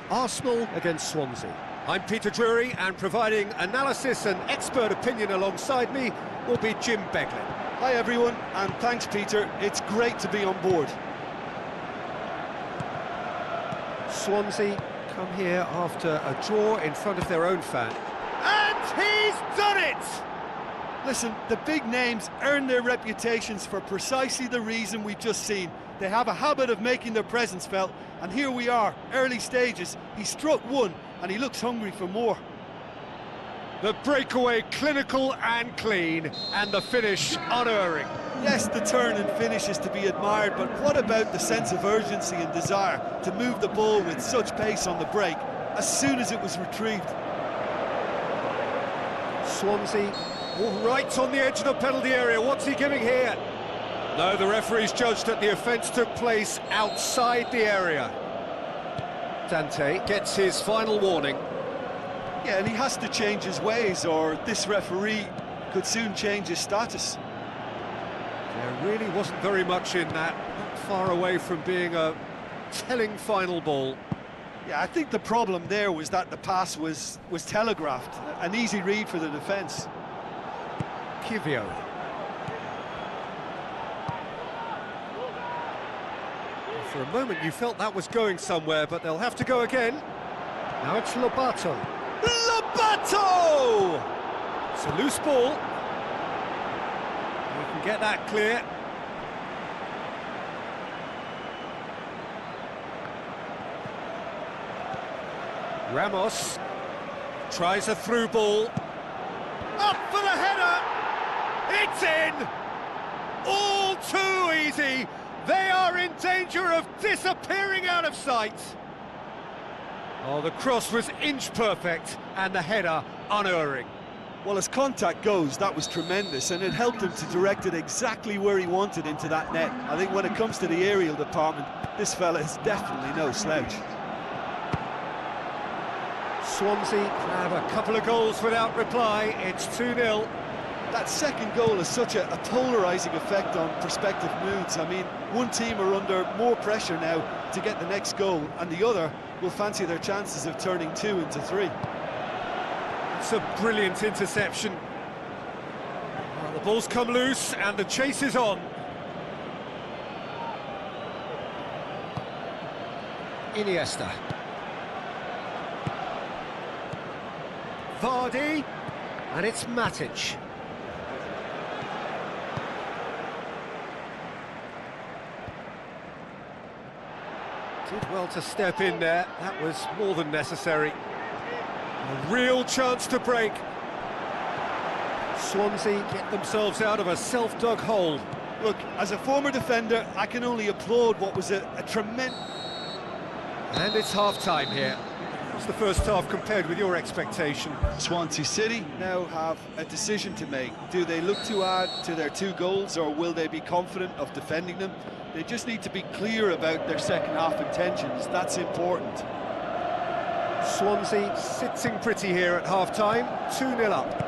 Arsenal against Swansea. I'm Peter Drury, and providing analysis and expert opinion alongside me will be Jim Beglin. Hi everyone, and thanks Peter. It's great to be on board. Swansea come here after a draw in front of their own fan. And he's done it! Listen, the big names earn their reputations for precisely the reason we've just seen. They have a habit of making their presence felt, and here we are, early stages. He struck one, and he looks hungry for more. The breakaway clinical and clean, and the finish unerring. Yes, the turn and finish is to be admired, but what about the sense of urgency and desire to move the ball with such pace on the break as soon as it was retrieved? Swansea, right on the edge of the penalty area. What's he giving here? No, the referee's judged that the offence took place outside the area. Dante gets his final warning. Yeah, and he has to change his ways, or this referee could soon change his status. There really wasn't very much in that, not far away from being a telling final ball. Yeah, I think the problem there was that the pass was telegraphed. An easy read for the defence. Kivio. For a moment you felt that was going somewhere, but they'll have to go again. Now it's Lobato. Lobato! It's a loose ball. You can get that clear. Ramos tries a through ball. Up for the header! It's in! All too easy! They are in danger of disappearing out of sight! Oh, the cross was inch perfect, and the header unerring. Well, as contact goes, that was tremendous, and it helped him to direct it exactly where he wanted into that net. I think when it comes to the aerial department, this fella is definitely no slouch. Swansea have a couple of goals without reply. It's 2-0. That second goal has such a polarising effect on prospective moods. I mean, one team are under more pressure now to get the next goal, and the other will fancy their chances of turning 2 into 3. It's a brilliant interception. Well, the ball's come loose and the chase is on. Iniesta. Vardy, and it's Matic. Did well to step in there, that was more than necessary. A real chance to break. Swansea get themselves out of a self-dug hole. Look, as a former defender, I can only applaud what was a tremendous... And it's half-time here. What's the first half compared with your expectation? Swansea City now have a decision to make. Do they look to add to their 2 goals, or will they be confident of defending them? They just need to be clear about their second half intentions. That's important. Swansea sitting pretty here at half-time, 2-0 up.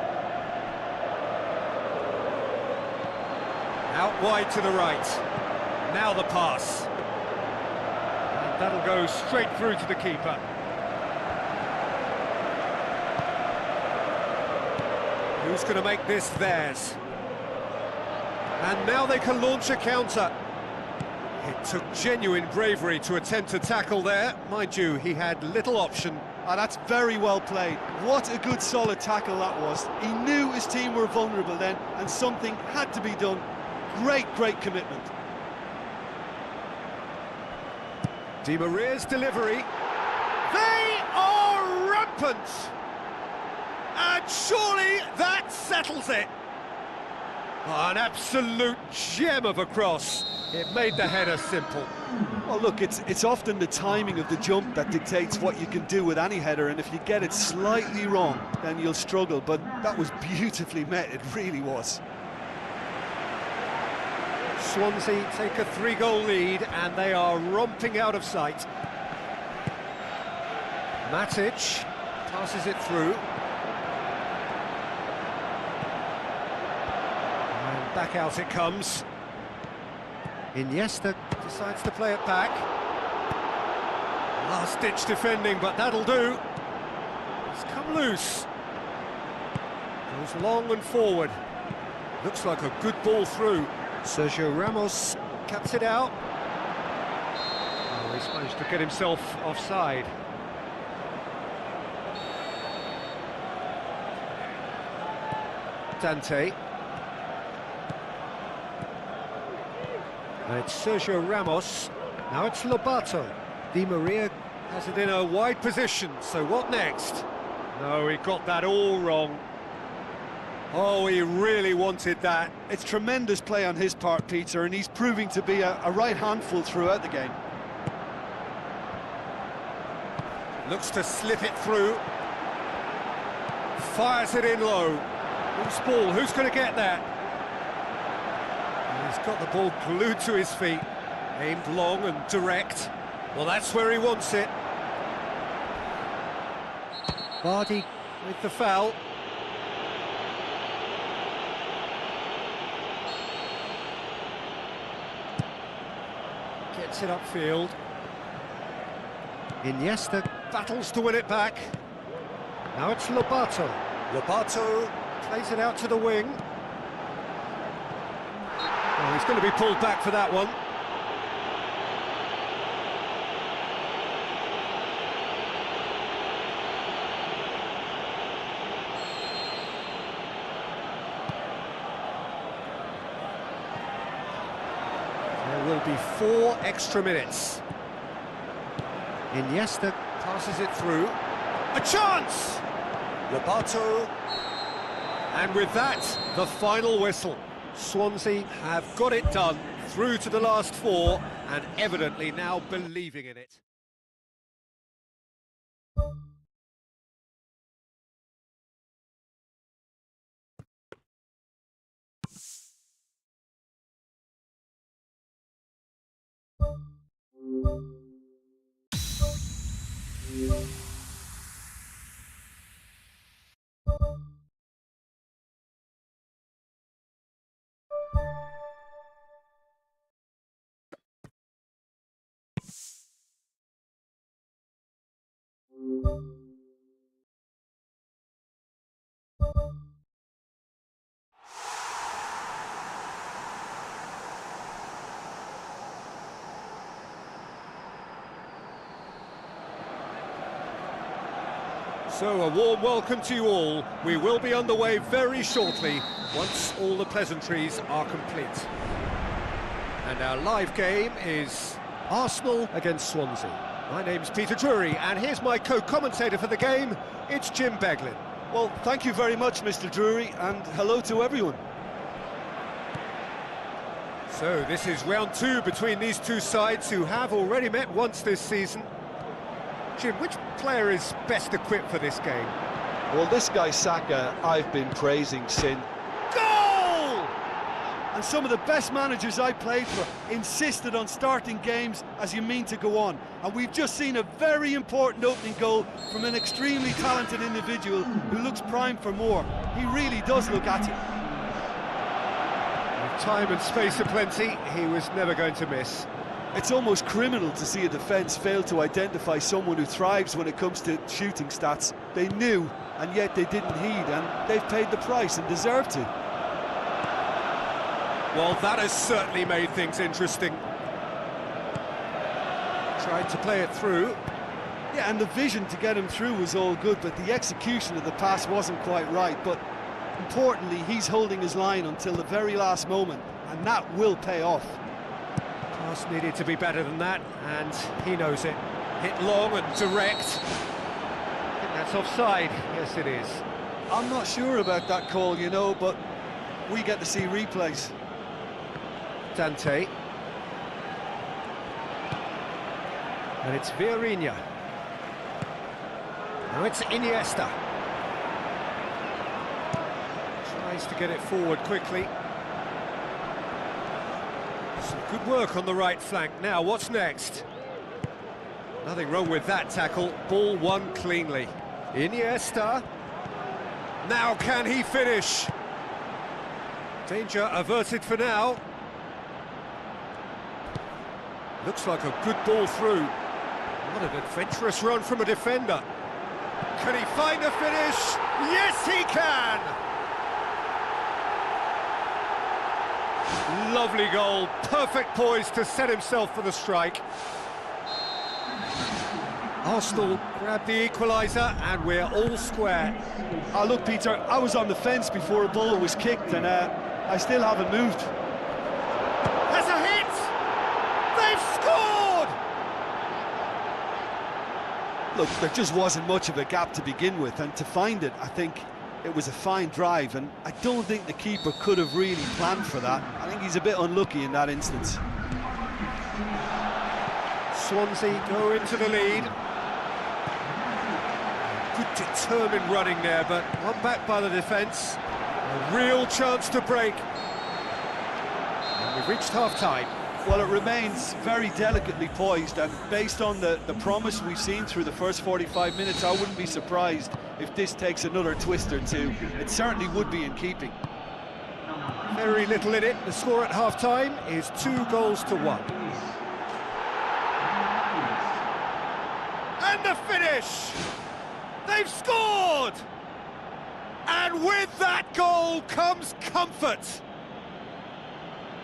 Out wide to the right. Now the pass. And that'll go straight through to the keeper. Who's going to make this theirs? And now they can launch a counter. It took genuine bravery to attempt to tackle there. Mind you, he had little option. And that's very well played. What a good, solid tackle that was. He knew his team were vulnerable then, and something had to be done. Great commitment. Di Maria's delivery. They are rampant! And surely that settles it. Oh, an absolute gem of a cross. It made the header simple. Well, look, it's often the timing of the jump that dictates what you can do with any header, and if you get it slightly wrong, then you'll struggle. But that was beautifully met, it really was. Swansea take a 3-goal lead, and they are romping out of sight. Matic passes it through. And back out it comes. Iniesta decides to play it back. Last-ditch defending, but that'll do. It's come loose. Goes long and forward. Looks like a good ball through. Sergio Ramos cuts it out. Oh, he's managed to get himself offside. Dante. And it's Sergio Ramos. Now it's Lobato. Di Maria has it in a wide position, so what next? No, he got that all wrong. Oh, he really wanted that. It's tremendous play on his part, Peter, and he's proving to be a right handful throughout the game. Looks to slip it through. Fires it in low. Loose ball, who's going to get that? He's got the ball glued to his feet. Aimed long and direct. Well, that's where he wants it. Vardy with the foul. Gets it upfield. Iniesta battles to win it back. Now it's Lobato. Lobato plays it out to the wing. Oh, he's going to be pulled back for that one. There will be 4 extra minutes. Iniesta passes it through. A chance! Lobato. And with that, the final whistle. Swansea have got it done, through to the last 4, and evidently now believing in it. So, a warm welcome to you all. We will be underway very shortly, once all the pleasantries are complete. And our live game is Arsenal against Swansea. My name's Peter Drury, and here's my co-commentator for the game, it's Jim Beglin. Well, thank you very much, Mr. Drury, and hello to everyone. So, this is round two between these two sides who have already met once this season. Jim, which player is best equipped for this game? Well, this guy Saka, I've been praising since. Goal! And some of the best managers I played for insisted on starting games as you mean to go on. And we've just seen a very important opening goal from an extremely talented individual who looks primed for more. He really does look at it. With time and space aplenty, he was never going to miss. It's almost criminal to see a defence fail to identify someone who thrives when it comes to shooting stats. They knew, and yet they didn't heed, and they've paid the price and deserve to. Well, that has certainly made things interesting. Tried to play it through. Yeah, and the vision to get him through was all good, but the execution of the pass wasn't quite right. But importantly, he's holding his line until the very last moment, and that will pay off. Pass needed to be better than that, and he knows it. Hit long and direct. I think that's offside. Yes, it is. I'm not sure about that call, you know, but we get to see replays. Dante. And it's Vieirinha. Now it's Iniesta. Tries to get it forward quickly. Some good work on the right flank. Now, what's next? Nothing wrong with that tackle. Ball won cleanly. Iniesta. Now can he finish? Danger averted for now. Looks like a good ball through. What an adventurous run from a defender. Can he find a finish? Yes, he can! Lovely goal, perfect poise to set himself for the strike. Arsenal grab the equaliser and we're all square. Oh, look, Peter, I was on the fence before a ball was kicked and I still haven't moved. Has a hit! They've scored! Look, there just wasn't much of a gap to begin with, and to find it, I think it was a fine drive, and I don't think the keeper could have really planned for that. I think he's a bit unlucky in that instance. Swansea go into the lead. Good determined running there, but one back by the defence. A real chance to break. And we've reached half-time. Well, it remains very delicately poised, and based on the promise we've seen through the first 45 minutes, I wouldn't be surprised if this takes another twist or two. It certainly would be in keeping. Very little in it. The score at half-time is 2-1. And the finish! They've scored! And with that goal comes comfort!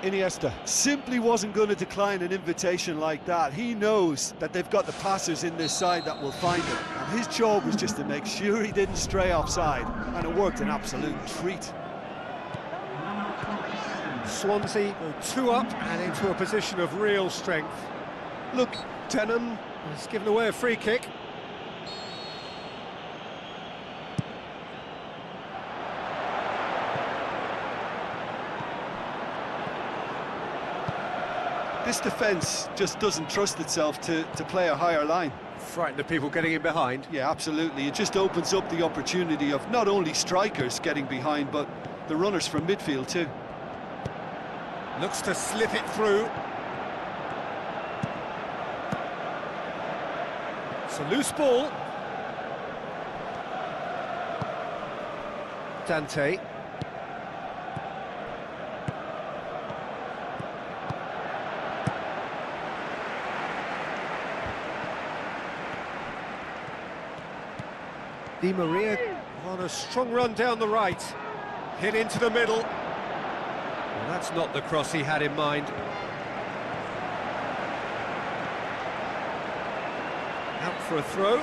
Iniesta simply wasn't going to decline an invitation like that. He knows that they've got the passers in this side that will find him, and his job was just to make sure he didn't stray offside, and it worked an absolute treat. Swansea go 2 up and into a position of real strength. Look, Denham has given away a free kick. This defence just doesn't trust itself to play a higher line. Frightened of people getting in behind. Yeah, absolutely. It just opens up the opportunity of not only strikers getting behind, but the runners from midfield too. Looks to slip it through. It's a loose ball. Dante. Di Maria on a strong run down the right. Hit into the middle. Well, that's not the cross he had in mind. Out for a throw.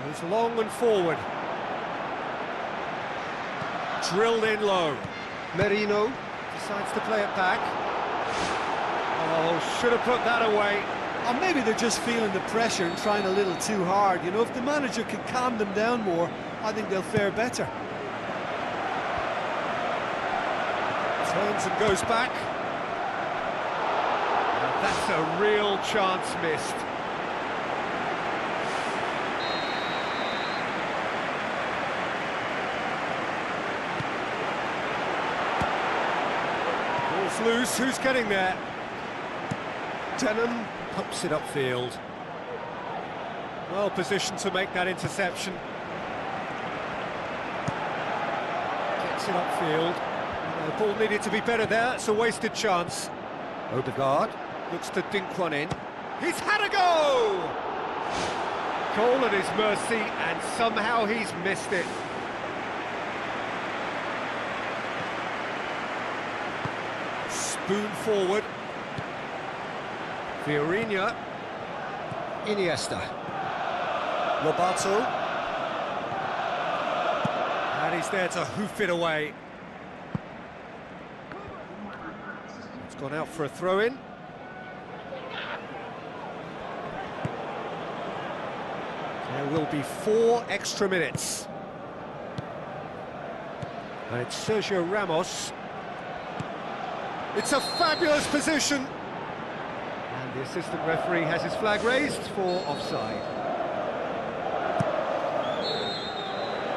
Goes long and forward. Drilled in low. Merino decides to play it back. Oh, should have put that away. Or maybe they're just feeling the pressure and trying a little too hard. You know, if the manager can calm them down more, I think they'll fare better. Turns and goes back. And that's a real chance missed. Ball's loose, who's getting there? Denham pumps it upfield. Well positioned to make that interception. Gets it upfield. The ball needed to be better there, it's a wasted chance. Odegaard looks to dink one in. He's had a go! Cole at his mercy, and somehow he's missed it. Spoon forward. Fiorinha. Iniesta. Lobato. And he's there to hoof it away. It's gone out for a throw-in. There will be 4 extra minutes. And it's Sergio Ramos. It's a fabulous position. And the assistant referee has his flag raised for offside.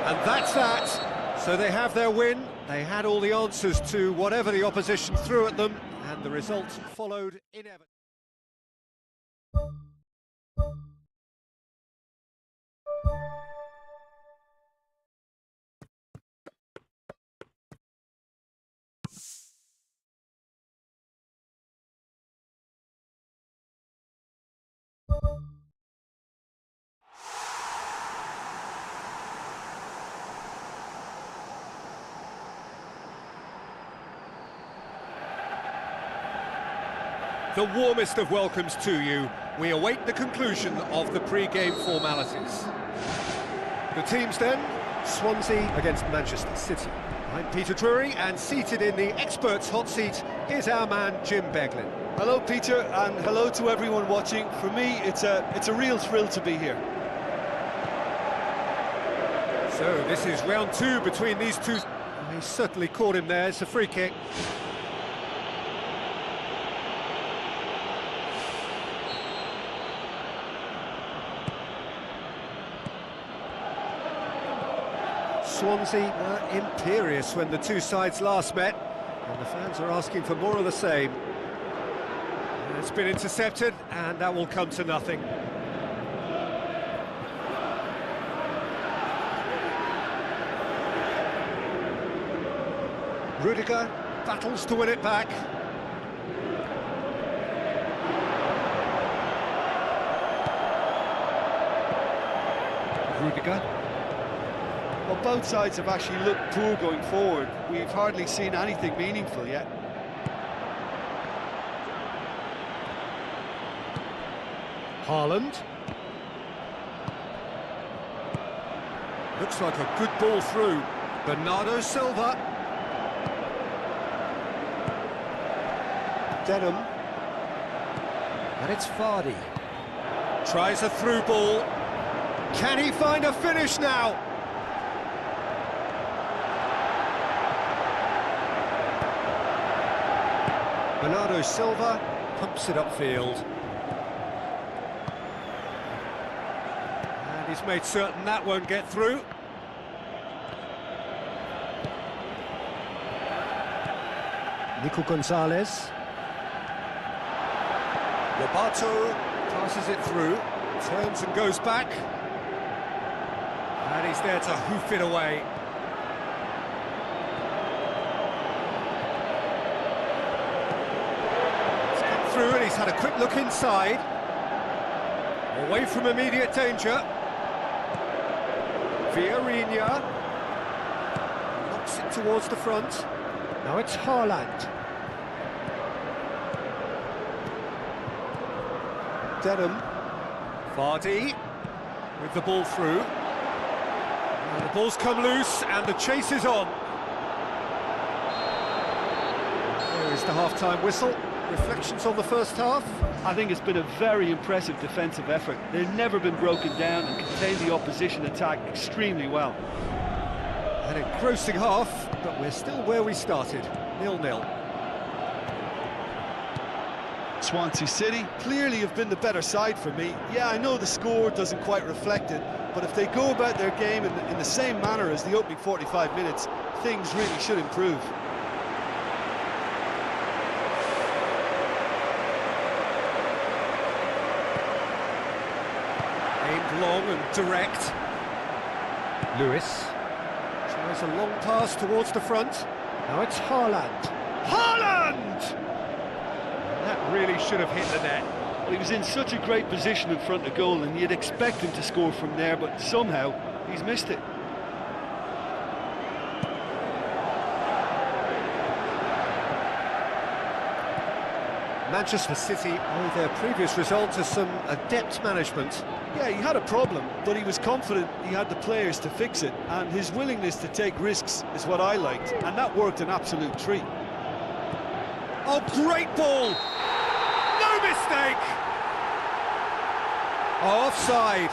And that's that. So they have their win. They had all the answers to whatever the opposition threw at them, and the result followed inevitably. The warmest of welcomes to you. We await the conclusion of the pre-game formalities. The teams then, Swansea against Manchester City. I'm Peter Drury, and seated in the experts' hot seat is our man Jim Beglin. Hello, Peter, and hello to everyone watching. For me, it's a real thrill to be here. So this is round 2 between these two. He certainly caught him there. It's a free kick. Swansea were imperious when the two sides last met, and the fans are asking for more of the same. It's been intercepted, and that will come to nothing. Rudiger battles to win it back. Rudiger. Well, both sides have actually looked poor going forward. We've hardly seen anything meaningful yet. Haaland. Looks like a good ball through. Bernardo Silva. Denham. And it's Vardy. Tries a through ball. Can he find a finish now? Bernardo Silva pumps it upfield. And he's made certain that won't get through. Nico Gonzalez. Lobato passes it through, turns and goes back. And he's there to hoof it away. Through, and he's had a quick look inside, away from immediate danger. Fiorinha knocks it towards the front. Now it's Haaland. Denham. Vardy with the ball through. The ball's come loose and the chase is on. There is the half-time whistle. Reflections on the first half? I think it's been a very impressive defensive effort. They've never been broken down and contained the opposition attack extremely well. An engrossing half, but we're still where we started, 0-0. Swansea City clearly have been the better side for me. Yeah, I know the score doesn't quite reflect it, but if they go about their game in the same manner as the opening 45 minutes, things really should improve. Aimed long and direct. Lewis tries a long pass towards the front. Now it's Haaland. Haaland! That really should have hit the net. Well, he was in such a great position in front of goal, and you'd expect him to score from there, but somehow he's missed it. Manchester City owe their previous result to some adept management. Yeah, he had a problem, but he was confident he had the players to fix it, and his willingness to take risks is what I liked, and that worked an absolute treat. Oh, great ball! No mistake! Offside.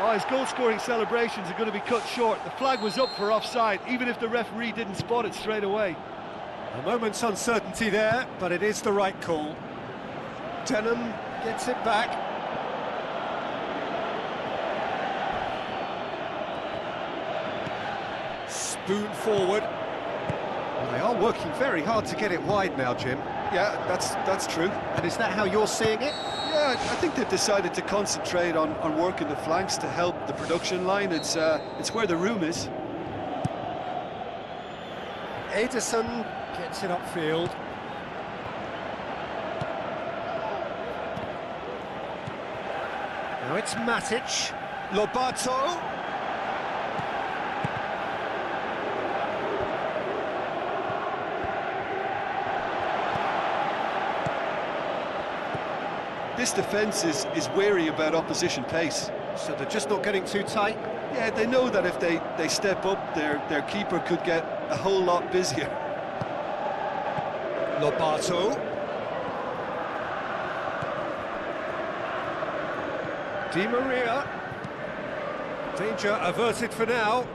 Oh, his goal-scoring celebrations are going to be cut short. The flag was up for offside, even if the referee didn't spot it straight away. A moment's uncertainty there, but it is the right call. Denham gets it back. Spoon forward. Well, they are working very hard to get it wide now, Jim. Yeah, that's true. And is that how you're seeing it? Yeah, I think they've decided to concentrate on working the flanks to help the production line. It's where the room is. Ederson gets it upfield. Now it's Matic. Lobato. This defence is wary about opposition pace. So they're just not getting too tight? Yeah, they know that if they step up, their keeper could get a whole lot busier. Lobato. Di Maria. Danger averted for now.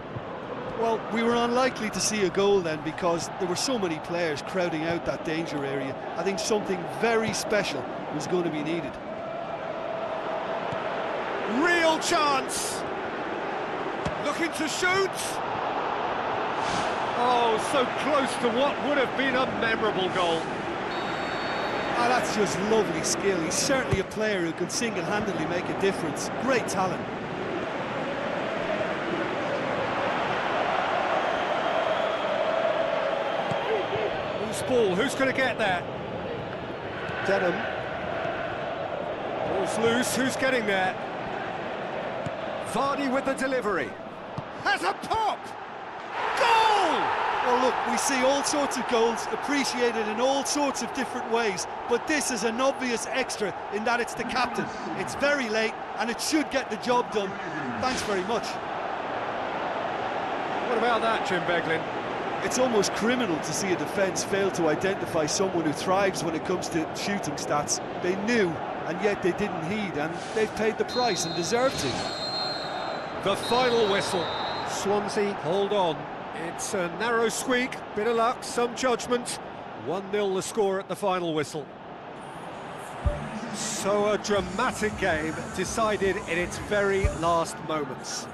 Well, we were unlikely to see a goal then because there were so many players crowding out that danger area. I think something very special was going to be needed. Real chance! Looking to shoot! Oh, so close to what would have been a memorable goal. Ah, that's just lovely skill. He's certainly a player who can single-handedly make a difference. Great talent. Loose ball, who's going to get that? Denham. Ball's loose, who's getting there? Vardy with the delivery. Has a pop! Goal! Well, look, we see all sorts of goals appreciated in all sorts of different ways, but this is an obvious extra in that it's the captain. It's very late, and it should get the job done. Thanks very much. What about that, Jim Beglin? It's almost criminal to see a defence fail to identify someone who thrives when it comes to shooting stats. They knew, and yet they didn't heed, and they've paid the price and deserve to. The final whistle. Swansea hold on. It's a narrow squeak, bit of luck, some judgment. 1-0 the score at the final whistle. So a dramatic game decided in its very last moments.